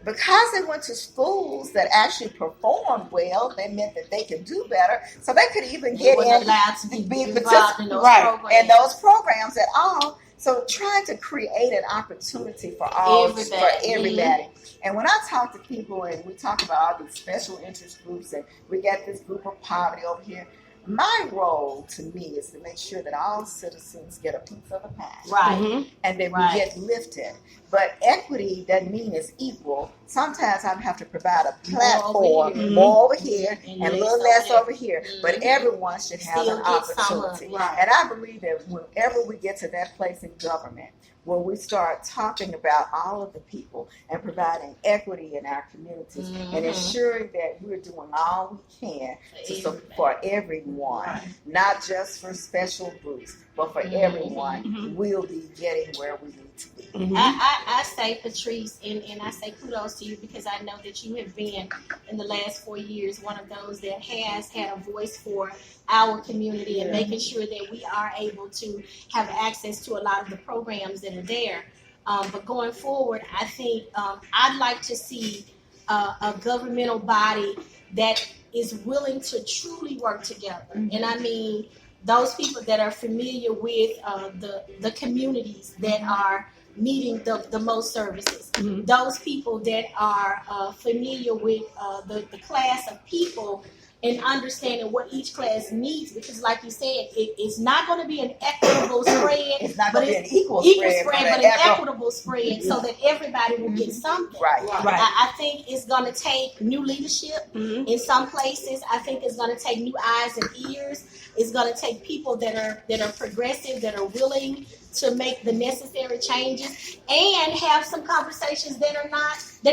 Because they went to schools that actually performed well, that meant that they could do better. So they could even get in, be involved in those programs. And those programs at all. So trying to create an opportunity for everybody. And when I talk to people and we talk about all these special interest groups and we got this group of poverty over here, my role to me is to make sure that all citizens get a piece of the pie. Right. And then we get lifted. But equity doesn't mean it's equal. Sometimes I have to provide a platform more over here and a little less over here. But everyone should have an opportunity. And I believe that whenever we get to that place in government, where we start talking about all of the people and providing equity in our communities and ensuring that we're doing all we can to support everyone, not just for special groups, but for everyone, we'll be getting where we need to be. I say, Patrice, and I say kudos to you because I know that you have been, in the last 4 years, one of those that has had a voice for our community and making sure that we are able to have access to a lot of the programs that are there. But going forward, I think I'd like to see a governmental body that is willing to truly work together. And I mean, those people that are familiar with the communities that are needing the most services. Those people that are familiar with the class of people and understanding what each class needs, because like you said, it's not going to be an equitable spread. It's not going to be an equal spread, but an equitable spread so that everybody will get something. Right. I think it's going to take new leadership in some places. I think it's going to take new eyes and ears. It's going to take people that are progressive, that are willing to make the necessary changes and have some conversations that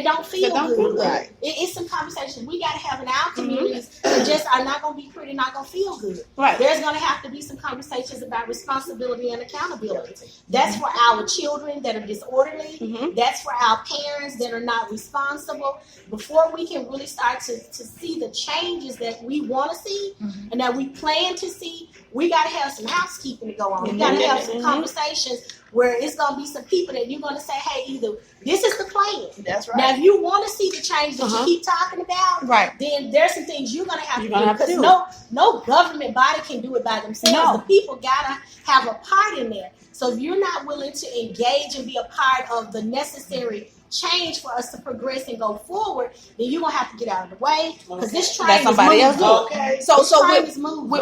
don't feel good. Right. It's some conversations we got to have in our communities that just are not going to be pretty, not going to feel good. Right. There's going to have to be some conversations about responsibility and accountability. That's for our children that are disorderly. That's for our parents that are not responsible. Before we can really start to see the changes that we want to see and that we plan to see, we got to have some housekeeping to go on. We got to have some conversations where it's going to be some people that you're going to say, hey, either this is the plan. That's right. Now, if you want to see the change that you keep talking about, then there's some things you're going to have to do. Because no government body can do it by themselves. No. The people got to have a part in there. So if you're not willing to engage and be a part of the necessary change for us to progress and go forward, then you're going to have to get out of the way because this train is moving. Okay. So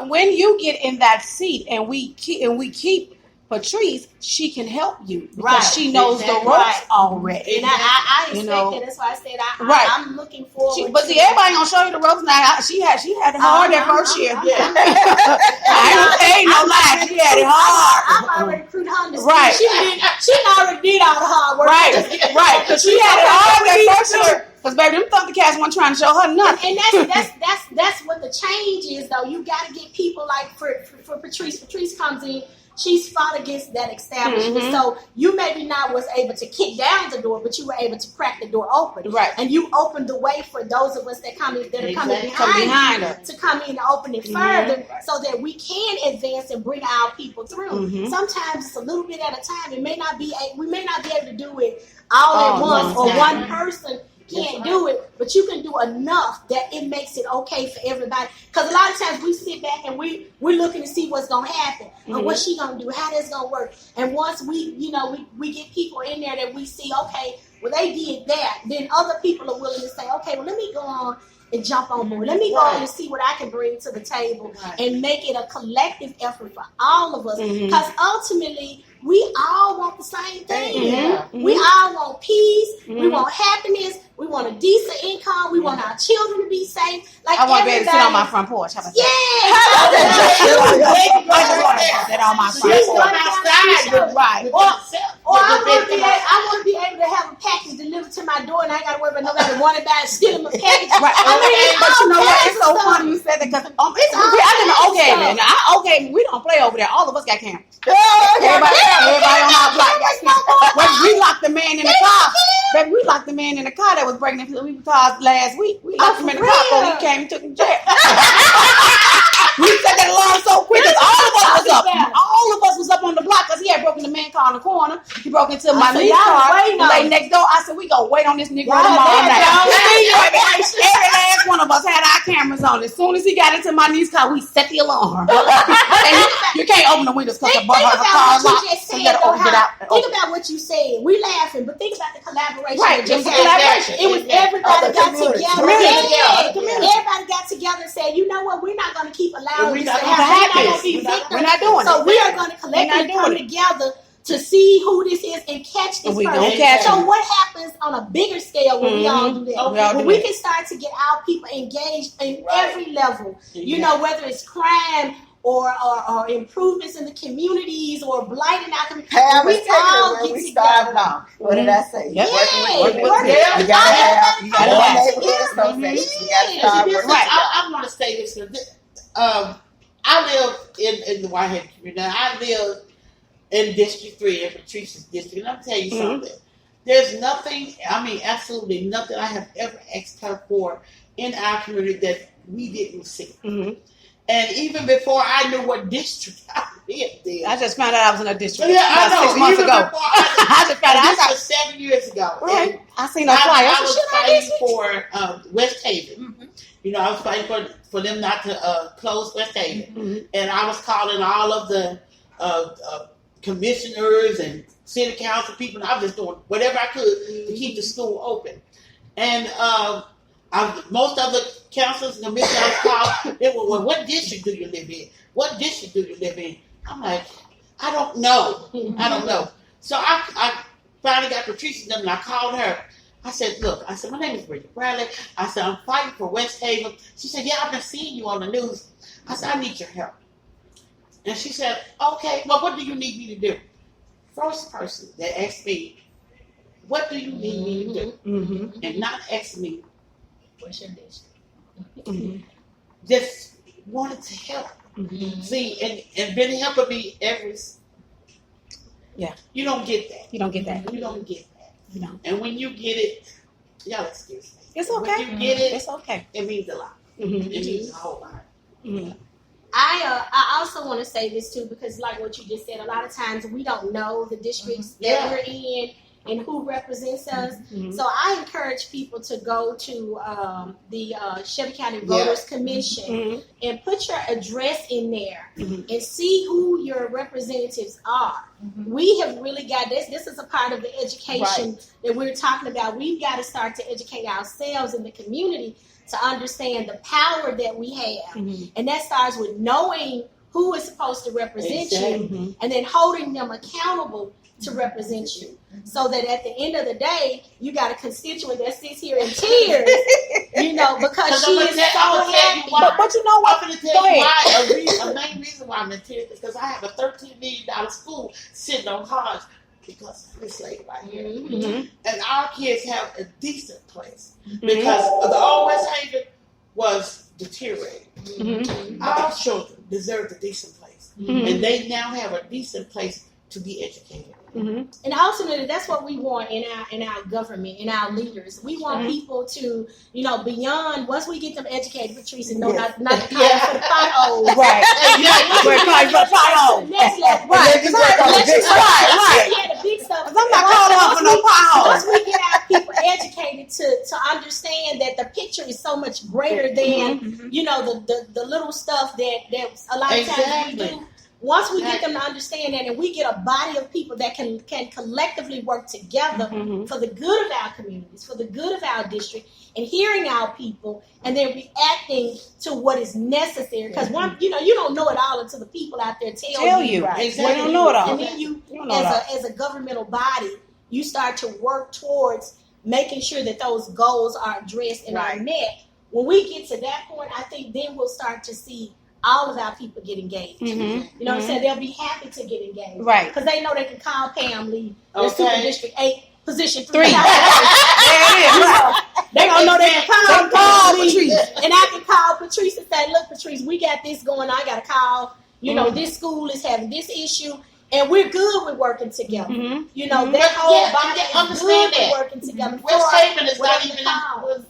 when you get in that seat and we keep Patrice, she can help you because she knows the ropes already. And I expect that. That's why I said I'm looking forward. But see, everybody gonna show you the ropes now. She had it hard that first year. I ain't saying no lie. She had it hard. I'm already recruited Honda. Right. She already did all the hard work. Right. Because she had it hard that first year. Because baby, them Thundercats weren't trying to show her nothing. And that's what the change is, though. You got to get people like for Patrice. Patrice comes in. She's fought against that establishment. So you maybe not was able to kick down the door, but you were able to crack the door open. Right. And you opened the way for those of us that coming behind her to come in and open it further so that we can advance and bring our people through. Sometimes it's a little bit at a time. We may not be able to do it all at once or one person can't do it, but you can do enough that it makes it okay for everybody. Because a lot of times we sit back and we're looking to see what's gonna happen, or what's she gonna do, how that's gonna work. And once we get people in there that we see, okay, well they did that, then other people are willing to say, okay, well let me go on and jump on board. Let me go on and see what I can bring to the table and make it a collective effort for all of us. Because ultimately, we all want the same thing. We all want peace. We want happiness. We want a decent income. We want our children to be safe. Like I want to be able to sit on my front porch. How about that? Sit on my front porch. Right. Or I want to be able to have a package delivered to my door, and I ain't got to worry about nobody wanting to buy stealing my package. Right. I mean, but you know what? It's so funny you said that because I live in Oakhaven. We don't play over there. All of us got cameras. Everybody on our block got cameras. We locked the man in the car. Baby, we locked the man in the car that was breaking into people's cars last week. We locked him in the car before he came and took him to jail. We set that alarm so quick because all of us was up. All of us was up on the block because he had broken the man car in the corner. He broke into my niece's car. Lay next door. I said, we gonna wait on this nigga tomorrow night. Every last one of us had our cameras on. As soon as he got into my niece's car, we set the alarm. And you can't open the windows because her car locked. So you gotta open it out. Think about what you said. We laughing, but think about the collaboration. Right, just collaboration. It was everybody got together. Everybody got together and said, you know what? We're not going to keep allowing this to happen. We're not doing it. So we are going to collectively come together to see who this is and catch this person. So what happens on a bigger scale when we all do that? When we can start to get our people engaged in every level, you know, whether it's crime or improvements in the communities or blighting our community. We all get together. Now. What did I say? Yeah. You gotta have one neighborhood association. You gotta start working. I want to say this. I live in the Whitehead community. I live in District 3, in Patrice's district. And I'll tell you something. There's nothing, absolutely nothing I have ever asked her for in our community that we didn't see. And even before I knew what district I lived in. I just found out I was in a district about 6 months ago. I just found out. This was 7 years ago. Right. I seen a flyer. I was fighting for West Haven. You know, I was fighting for them not to close West Haven. And I was calling all of the commissioners and city council people. And I was just doing whatever I could to keep the school open. And most of the councils and commissioners I was called, they were, well, what district do you live in? What district do you live in? I'm like, I don't know. I don't know. So I finally got Patrice's number and I called her. I said, look, my name is Bridget Bradley. I said, I'm fighting for West Haven. She said, yeah, I've been seeing you on the news. I said, I need your help. And she said, okay, well, what do you need me to do? First person that asked me, what do you need me to do? And not ask me, what's your district? Just wanted to help. See, and been helping me every. Yeah. You don't get that. You don't get that. You don't get that. You know. And when you get it, y'all excuse me. It's okay. When you get it, it's okay. It means a lot. It means a whole lot. I also want to say this too, because like what you just said, a lot of times we don't know the districts that we're in and who represents us. So I encourage people to go to the Shelby County Voters Commission and put your address in there and see who your representatives are. We have really got this. This is a part of the education that we're talking about. We've got to start to educate ourselves in the community to understand the power that we have. And that starts with knowing who is supposed to represent you and then holding them accountable to represent you. So that at the end of the day, you got a constituent that sits here in tears, you know, because she is so happy. But you know what? I'm going to tell you why. A main reason why I'm in tears is because I have a $13 million school sitting on Hodge because of this lady right here. And our kids have a decent place because the old West Haven was deteriorating. Our children deserve a decent place. And they now have a decent place to be educated. And ultimately, that's what we want in our government, in our leaders. We want people to, you know, beyond once we get them educated, Patrice, and know not to call for the potholes. Right. We're calling for the potholes. Next level. Right. The big stuff. I'm not calling her for no potholes. Once we get our people educated to to understand that the picture is so much greater than the little stuff that a lot of times we do. Once we get them to understand that, and we get a body of people that can collectively work together for the good of our communities, for the good of our district, and hearing our people, and then reacting to what is necessary. Because you don't know it all until the people out there tell you. Right. Exactly. You don't know it all. And then you as a governmental body, you start to work towards making sure that those goals are addressed and are met. When we get to that point, I think then we'll start to see all of our people get engaged. You know what I'm saying? They'll be happy to get engaged. Right. Because they know they can call Pam Lee, their Super District 8, Position 3. There it is. They gonna know they can call Patrice. And I can call Patrice and say, look, Patrice, we got this going on. I got to call, this school is having this issue. And we're good with working together. That whole body is good with working together. West Haven is not even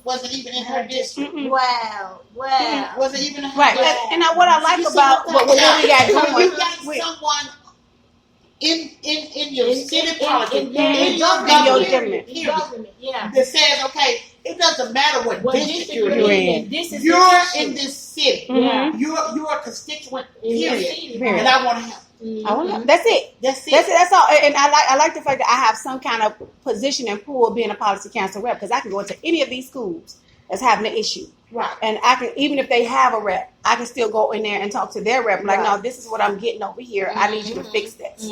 wasn't even in her district. Wow. Wasn't even in her district. And now what I like about what we got going, you got someone in your city politics, in your government, that says, okay, it doesn't matter what district you're in. You're in this city. You're a constituent. Period. And I want to help. That's it. That's all. And I like the fact that I have some kind of position and pool being a policy council rep, because I can go into any of these schools that's having an issue. Right. And I can, even if they have a rep, I can still go in there and talk to their rep. I'm like, no, this is what I'm getting over here. I need you to fix this.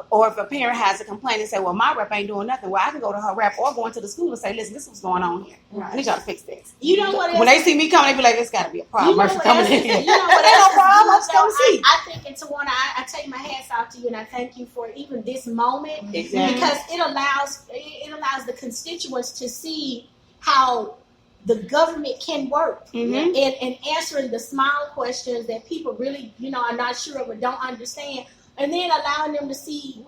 Or if a parent has a complaint and say, well, my rep ain't doing nothing, well, I can go to her rep or go into the school and say, listen, this is what's going on here. I need y'all to fix this. You know what? When they see me coming, they be like, it's got to be a problem. Coming in. You know what? Ain't no problem. Let's go see. I think in Towanna, I take my hats off to you, and I thank you for even this moment. Exactly. Because it allows the constituents to see how the government can work and answering the small questions that people really, are not sure of or don't understand, and then allowing them to see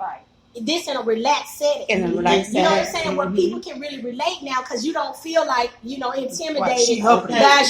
this in a relaxed setting. You know what I'm saying? Where people can really relate now, because you don't feel like, intimidated because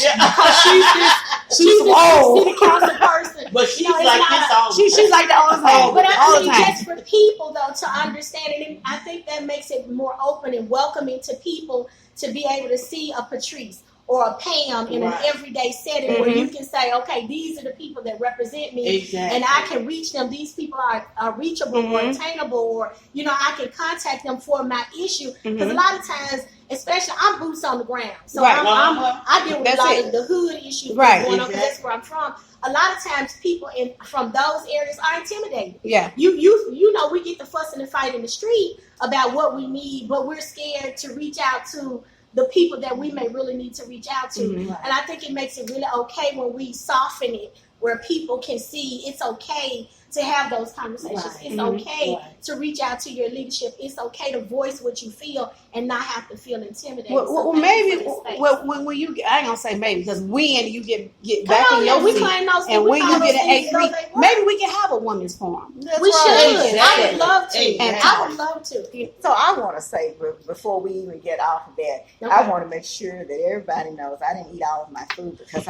she's this city council person. But she's like this all the time. She's like that all the time. But I mean, just for people, though, to understand it, and I think that makes it more open and welcoming to people to be able to see a Patrice or a Pam in an everyday setting where you can say, okay, these are the people that represent me, and I can reach them. These people are reachable or attainable, or, I can contact them for my issue. Because a lot of times, especially, I'm boots on the ground. So I deal with a lot of the hood issues going on, because that's where I'm from. A lot of times people from those areas are intimidated. Yeah. We get the fuss and the fight in the street about what we need, but we're scared to reach out to the people that we may really need to reach out to. And I think it makes it really okay when we soften it, where people can see it's okay to have those conversations. It's okay to reach out to your leadership. It's okay to voice what you feel and not have to feel intimidated. Well, maybe when you, I ain't gonna say maybe, because when you get back in your seat, and when you get an 8-3, maybe we can have a women's forum. We should. I would love to. And I would love to. So I want to say, before we even get off of that, I want to make sure that everybody knows I didn't eat all of my food, because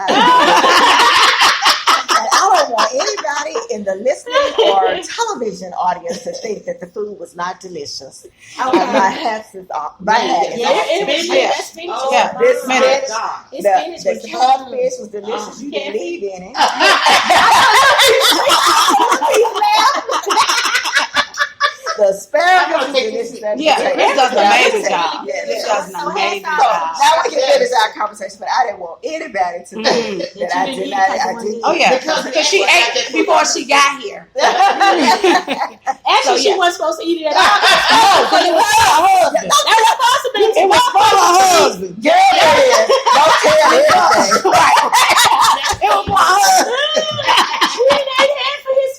and I don't want anybody in the listening or television audience to think that the food was not delicious. My hats is off. My hat is off. The catfish was delicious. You didn't leave any. The asparagus was delicious. This does an amazing job. This does an amazing job. Now we can finish our conversation, but I didn't want anybody to think that I did not. I did. Oh yeah, because she ate before she got here. Actually, she wasn't supposed to eat it at all. No, but it was for her husband. That was supposed to be. It was for her husband. Don't tell everything. It was for her husband.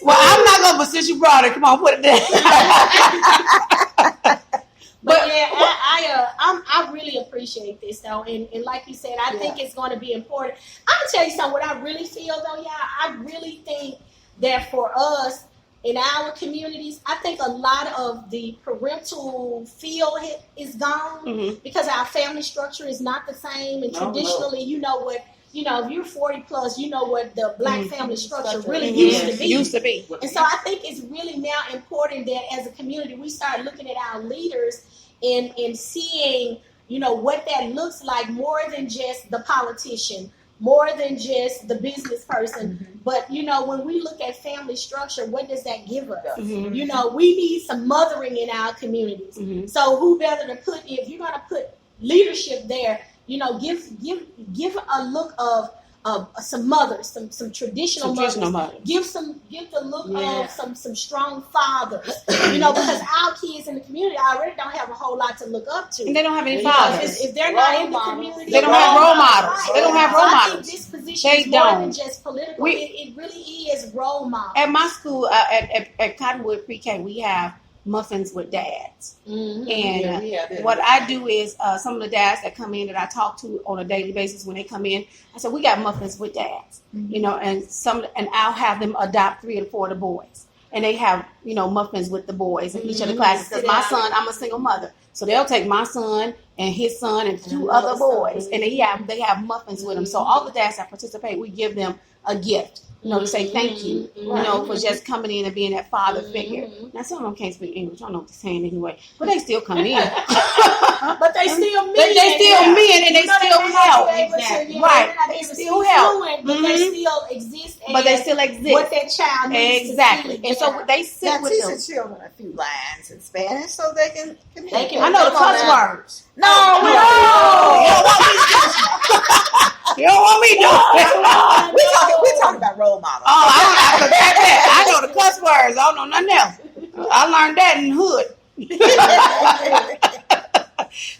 Well, I'm not gonna. But since you brought it, come on, put it there. But yeah, I really appreciate this though, and like you said, I think it's going to be important. I'm gonna tell you something. What I really feel though, I really think that for us in our communities, I think a lot of the parental feel is gone because our family structure is not the same, and traditionally, if you're 40 plus, you know what the Black family structure really used to be. And so I think it's really now important that as a community, we start looking at our leaders and seeing what that looks like, more than just the politician, more than just the business person. But, when we look at family structure, what does that give us? We need some mothering in our communities. So who better to put, if you're going to put leadership there, give a look of some mothers, some traditional mothers. Give the look of some strong fathers. Because our kids in the community already don't have a whole lot to look up to. And they don't have any fathers. If they're not in the community, they don't have role models. Right. They don't have role models. I think this position is more than just political. It really is role models. At my school, at Cottonwood Pre-K, we have muffins with dads. And what I do is some of the dads that come in that I talk to on a daily basis when they come in, I said, we got muffins with dads, and I'll have them adopt 3 or 4 of the boys. And they have, muffins with the boys in each of the classes. Because my son, I'm a single mother. So they'll take my son and his son and 2 other boys. And they have muffins with them. So all the dads that participate, we give them a gift. To say thank you, for just coming in and being that father figure. Now, some of them can't speak English. I don't know what they're saying anyway. But they still come in. But they still men. They still men and they still help. Right. They still help. But they still exist. But they still exist. What that child needs exactly. To see. And so they sit with them. Teach the children a few lines in Spanish so they can communicate. I know the cuss words. No. You don't want me to do it. We're talking about role models. Oh, I know the cuss words. I don't know nothing else. I learned that in the hood.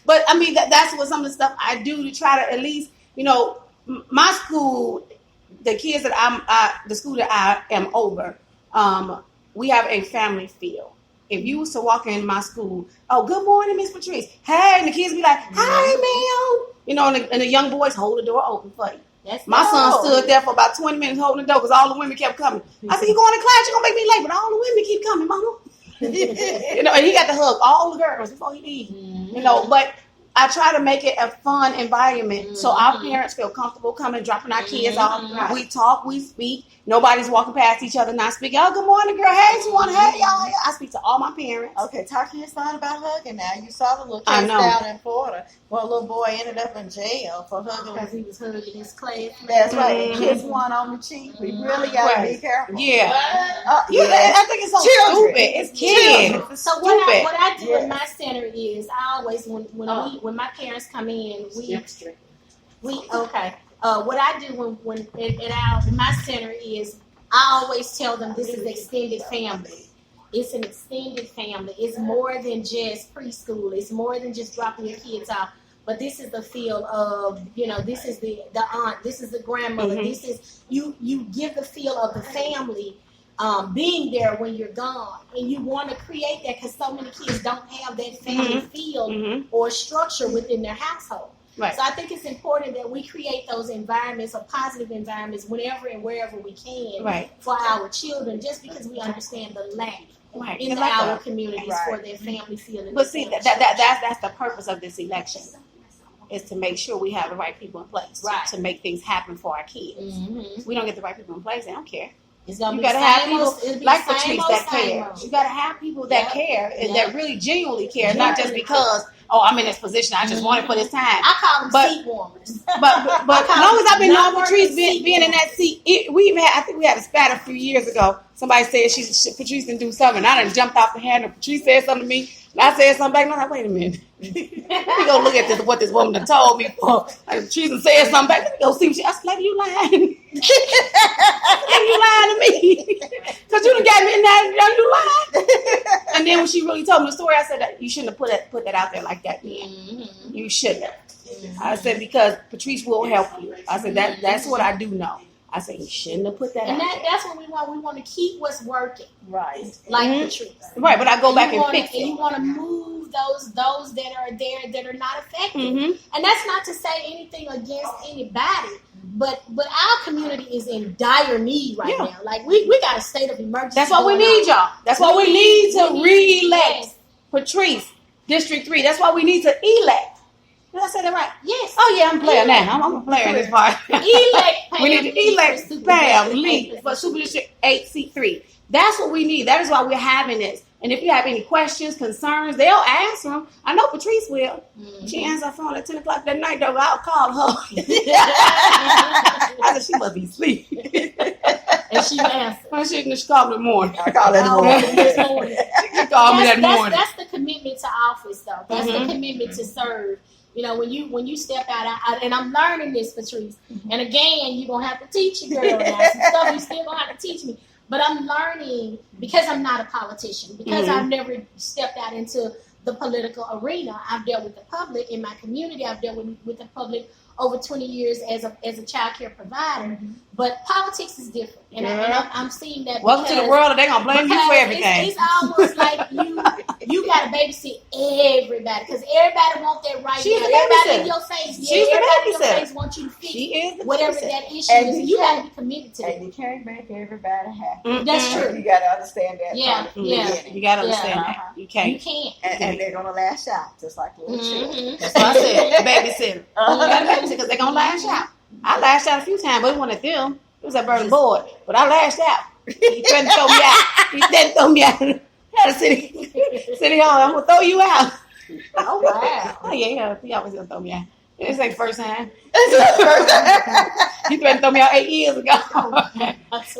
But I mean, that's what some of the stuff I do to try to at least, my school, the kids that the school that I am over, we have a family feel. If you was to walk in my school, oh, good morning, Miss Patrice. Hey, and the kids be like, hi, ma'am. And the young boys hold the door open for you. My son stood there for about 20 minutes holding the door because all the women kept coming. I said, you going to class, you're going to make me late, but all the women keep coming, mama. And he got to hug all the girls before he leaves. But I try to make it a fun environment so our parents feel comfortable coming, dropping our kids off. We talk, we speak. Nobody's walking past each other not speaking. Oh, good morning, girl. Hey, Towanna. Hey, y'all. I speak to all my parents. Okay, talk to your son about hugging now. You saw the little case down in Florida where a little boy ended up in jail for hugging. Because he was hugging his class. That's right. The kids one on the cheek. We really got to be careful. Yeah. I think it's so stupid. It's kids. So what I do in my center is I always, when my parents come in, what I do when in my center is I always tell them this is extended family. It's an extended family. It's more than just preschool. It's more than just dropping your kids off. But this is the feel of, this is the aunt, this is the grandmother, this is you give the feel of the family being there when you're gone. And you want to create that because so many kids don't have that family feel or structure within their household. Right. So I think it's important that we create those environments or positive environments whenever and wherever we can for our children, just because we understand the lack in our communities for their family feeling. But see, that's the purpose of this election, is to make sure we have the right people in place to make things happen for our kids. We don't get the right people in place, they don't care. It's gonna you be got to have people like Patrice that care. You got to have people that care and that really genuinely care, not just because, I'm in this position, I just want it for this time. I call them seat warmers. But as long as I've been knowing Patrice being in that seat, I think we had a spat a few years ago. Somebody said Patrice didn't do something. I done jumped off the handle. Patrice said something to me, and I said something back. And I'm like, wait a minute. Let me go look at what this woman done told me. Patrice done said something back. Let me go see what I said, like, you lying. You lying to me. Because you done got me in that, you lying. And then when she really told me the story, I said, that you shouldn't have put that out there like that, man. You shouldn't have. I said, because Patrice will help you. I said, that's what I do know. I said, you shouldn't have put that out there. That's what we want. We want to keep what's working. Right. Like Patrice. Right, but I go back and fix it. And you want to move those that are there that are not affected. And that's not to say anything against anybody. But our community is in dire need right now. Like we got a state of emergency. That's what we need, y'all. That's what we need to re-elect Patrice, District 3. That's what we need to elect. Did I say that right? Yes. Oh yeah, I'm a player now. I'm a player in this part. We need to elect Pam Lee for Super District 8 C3. That's what we need. That is why we're having this. And if you have any questions, concerns, they'll answer them. I know Patrice will. She answers her phone at 10 o'clock that night, though. I'll call her. I said, she must be asleep. And she answered. Well, she called me in the morning. I call it This morning. She called me that morning. That's the commitment to office, though. That's the commitment to serve. You know, when you step out, and I'm learning this, Patrice. And again, you're going to have to teach your girl now. Some stuff you still going to have to teach me. But I'm learning because I'm not a politician, because I've never stepped out into the political arena. I've dealt with the public in my community. I've dealt with the public over 20 years as a child care provider. But politics is different. And I'm seeing that. Welcome to the world, and they're going to blame you for everything. It's almost like you got to babysit everybody, because everybody wants that right She's now. the Everybody babysitter. in your face. She's the everybody in your babysitter. face wants you to fix She is the whatever babysitter. that issue And is. you You got to be committed to it. And you can't make everybody happy. That's true. You got to understand that Yeah, from the yeah. beginning. You got to understand Yeah. that. You can't. You can't. And they're going to lash out, just like little children. That's what I said. Babysitter. You got to babysit because they're going to lash out. I lashed out a few times, but it wasn't at them. It was at Burning Board. But I lashed out. He threatened to throw me out. He threatened to throw me out. Had a city hall. I'm going to throw you out. Oh, wow. Oh, yeah. He always going to throw me out. This ain't the first time. He threatened to throw me out 8 years ago.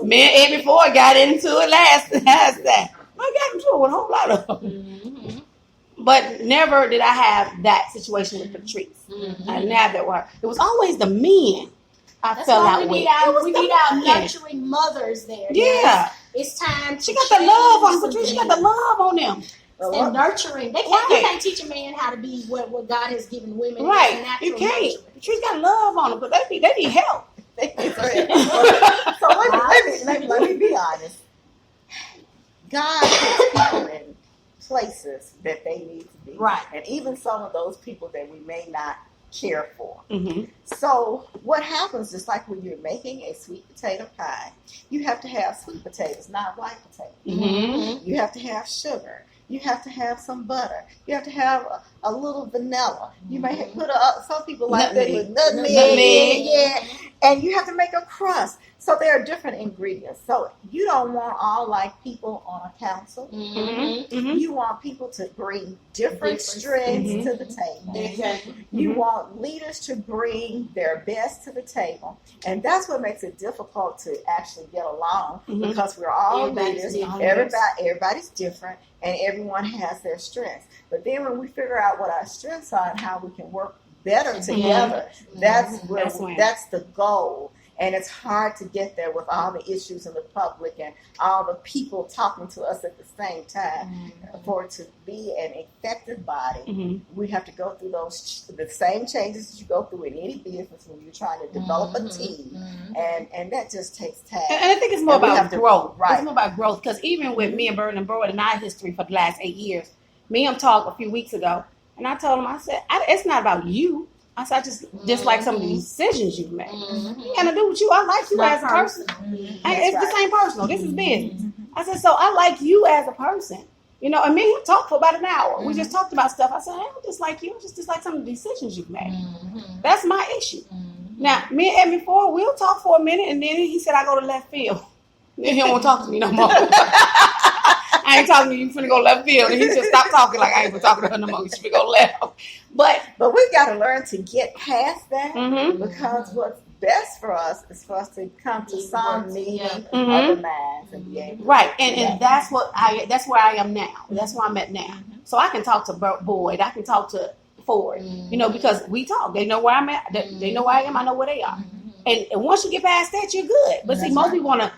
Me and Ed before got into it last time. I got into it with a whole lot of them. But never did I have that situation with Patrice. I didn't have that with her. It was always the men I That's fell why out we with. need our nurturing mothers there. Yeah. It's time to She got the love on change Patrice. She some got the love on them. and nurturing. They can't, Right. You can't teach a man how to be what God has given women. It's Right. natural You can't. nurturing. Patrice got love on them because they need help. So let me be honest. God puts people in places that they need to be. Right. And even some of those people that we may not care for. Mm-hmm. So what happens is like when you're making a sweet potato pie, you have to have sweet potatoes, not white potatoes. Mm-hmm. You have to have sugar. You have to have some butter. You have to have a little vanilla. You may have put some people like that with nutmeg. Yeah. And you have to make a crust. So there are different ingredients. So you don't want all like people on a council. Mm-hmm. Mm-hmm. You want people to bring different strengths to the table. Exactly. You want leaders to bring their best to the table. And that's what makes it difficult to actually get along because we're all Everybody's leaders. different. Everybody's different and everyone has their strengths. But then when we figure out what our strengths are and how we can work better together, that's the goal. And it's hard to get there with all the issues in the public and all the people talking to us at the same time. For it to be an effective body, we have to go through the same changes that you go through in any business when you're trying to develop a team. And that just takes time. And I think it's more about growth. Right. It's more about growth because even with me and Burden and Boyd and our history for the last 8 years, me and him talked a few weeks ago, and I told him, I said, it's not about you. I said, I just dislike some of the decisions you've made. It got to do with you. I like you as a person. This ain't personal. This is business. I said, so I like you as a person. You know, and me and him talked for about an hour. We just talked about stuff. I said, I don't dislike you. I just dislike some of the decisions you've made. That's my issue. Now, me and Ed before, we'll talk for a minute, and then he said, I go to left field. Then he don't want to talk to me no more. I ain't talking to you, you finna go left field. And he just stopped talking like I ain't been talking to her no more. You should go left. But we got to learn to get past that because what's best for us is for us to come to some meeting of the minds and be able right. And that's where I am now. That's where I'm at now. So I can talk to Boyd. I can talk to Ford. You know, because we talk. They know where I'm at. They know where I am. I know where they are. And once you get past that, you're good. But see, most people want to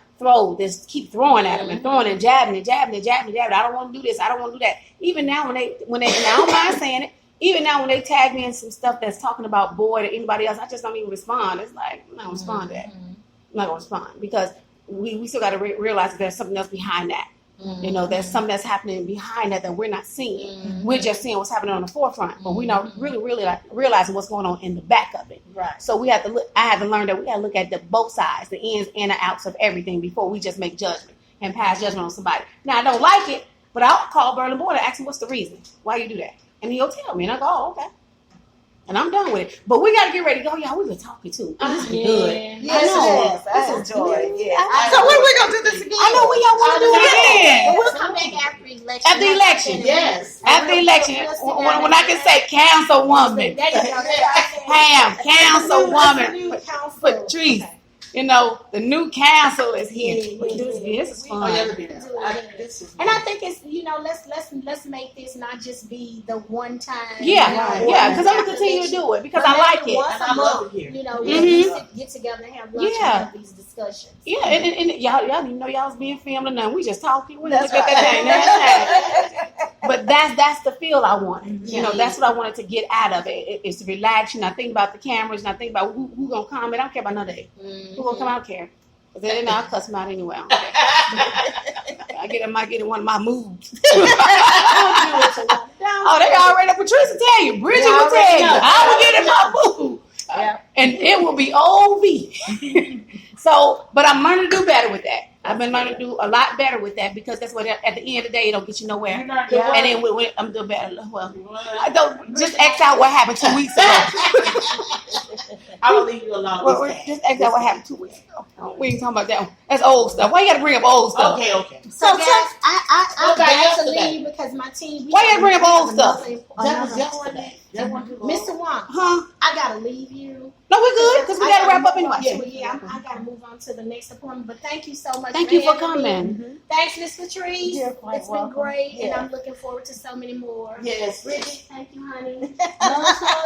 keep throwing at them and throwing and jabbing and jabbing and jabbing and jabbing. I don't want to do this. I don't want to do that. Even now when they, and I don't mind saying it, even now when they tag me in some stuff that's talking about Boyd or anybody else, I just don't even respond. It's like, I'm not going to respond to that. I'm not going to respond because we still got to realize that there's something else behind that. You know, there's something that's happening behind that we're not seeing. We're just seeing what's happening on the forefront, but we're not really like realizing what's going on in the back of it. Right. So we have to look. I had to learn that we got to look at the both sides, the ins and the outs of everything before we just make judgment and pass judgment on somebody. Now I don't like it, but I'll call Berlin Board and ask him what's the reason why you do that, and he'll tell me, and I go, oh, okay. And I'm done with it. But we got to get ready to go. Yeah, we've been talking too. This is good. Yes, I enjoy it. Yeah. So when we going to do this again? I know when y'all want to do it again. We'll come back after we election. After the election. Yes. After the election, when I can say councilwoman, There you go. Pam, councilwoman, New council. Patrice. You know, the new council is here. This is Oh, yeah, fun. this is. And I think it's let's make this not just be the one time. Yeah, yeah, because I'm gonna continue to do it because I like it. Once And a I love month, it here. Mhm. Get together and have lunch Yeah. and have these discussions. Yeah, and y'all didn't know y'all was being filmed or nothing. We just talking. We That's just get that thing. right. But that's the feel I wanted. You know, Yeah. that's what I wanted to get out of it. It's to relax. You know, I think about the cameras and I think about who gonna comment. I don't care about none of that. Who gonna come out care? Because then I'll cuss them out anyway. I don't care. I might get in one of my moods. Oh, they already, Patrice will tell you. Bridget will tell you. I will get in my mood. Yeah. And it will be OV. So, but I'm learning to do better with that. I've been learning to do a lot better with that because that's what at the end of the day, it don't get you nowhere. You're not Yeah. And then when I'm doing better. Well, I don't just X out what happened 2 weeks ago. I will leave you alone. Well, this time. just X out what happened 2 weeks ago. We ain't talking about that one. That's old stuff. Why you gotta bring up old stuff? Okay. So guys, I Go back got to yesterday. leave because my team. Why you gotta bring up old stuff? That was yesterday. That one Mr. Wong, Huh? I gotta leave you. No, we're good because we I gotta wrap up anyway. Yeah, I gotta move on to the next appointment. But thank you so much. Thank you for having me. coming. Thanks, Miss Patrice. You're quite It's been welcome. great, and Yeah. I'm looking forward to so many more. Yes. Bridget, thank you, honey. Love,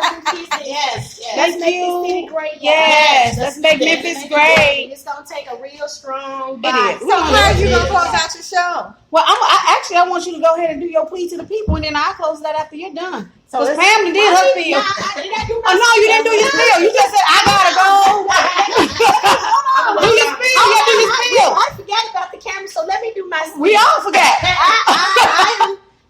and kisses. Yes. Let's Thank make you. this city great. y'all. Yes, let's make Let's Memphis make it great. It's gonna take a real strong It body. is. So how are you Yeah. gonna close out your show? Well, I want you to go ahead and do your plea to the people, and then I'll close that after you're done. So Because it's- Pam did her spiel. Oh no, you didn't do your spiel. You just said I gotta go. Do your spiel. You gotta do your spiel. I forgot about the camera, so let me do my spiel. We all forgot.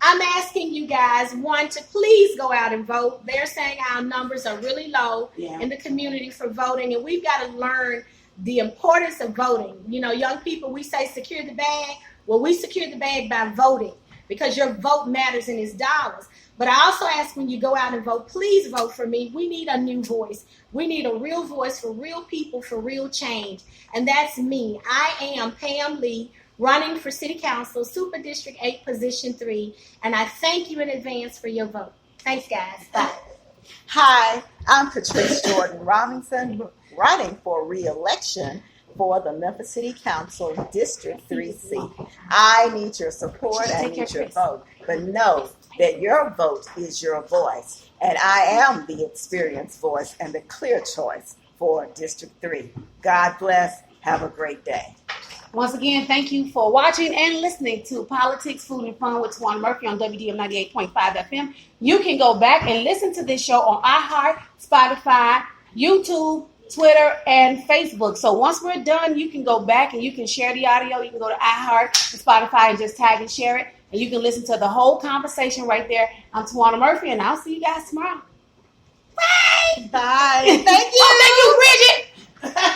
I'm asking you guys, one, to please go out and vote. They're saying our numbers are really low Yeah. in the community for voting, and we've got to learn the importance of voting. You know, young people, we say secure the bag. Well, we secure the bag by voting because your vote matters and it's dollars. But I also ask when you go out and vote, please vote for me. We need a new voice. We need a real voice for real people, for real change. And that's me. I am Pam Lee, running for City Council, Super District 8, Position 3. And I thank you in advance for your vote. Thanks, guys. Bye. Hi, I'm Patrice Jordan Robinson, running for re-election for the Memphis City Council District 3C. I need your support. I need your vote. But know that your vote is your voice. And I am the experienced voice and the clear choice for District 3. God bless. Have a great day. Once again, thank you for watching and listening to Politics, Food, and Fun with Towanna Murphy on WDM 98.5 FM. You can go back and listen to this show on iHeart, Spotify, YouTube, Twitter, and Facebook. So once we're done, you can go back and you can share the audio. You can go to iHeart and Spotify and just tag and share it. And you can listen to the whole conversation right there. I'm Towanna Murphy, and I'll see you guys tomorrow. Bye! Bye. Thank you. Oh, thank you, Bridget!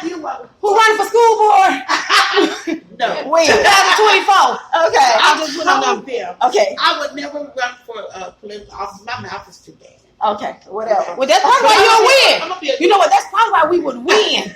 You're welcome. Who running for school board? No. Wait. 2024. Okay. I just put on them. Them. Okay. I would never run for political office. My mouth is too bad. Okay. Whatever. Well, that's probably why you'll win. I'm gonna be a You know what? That's probably why we would win.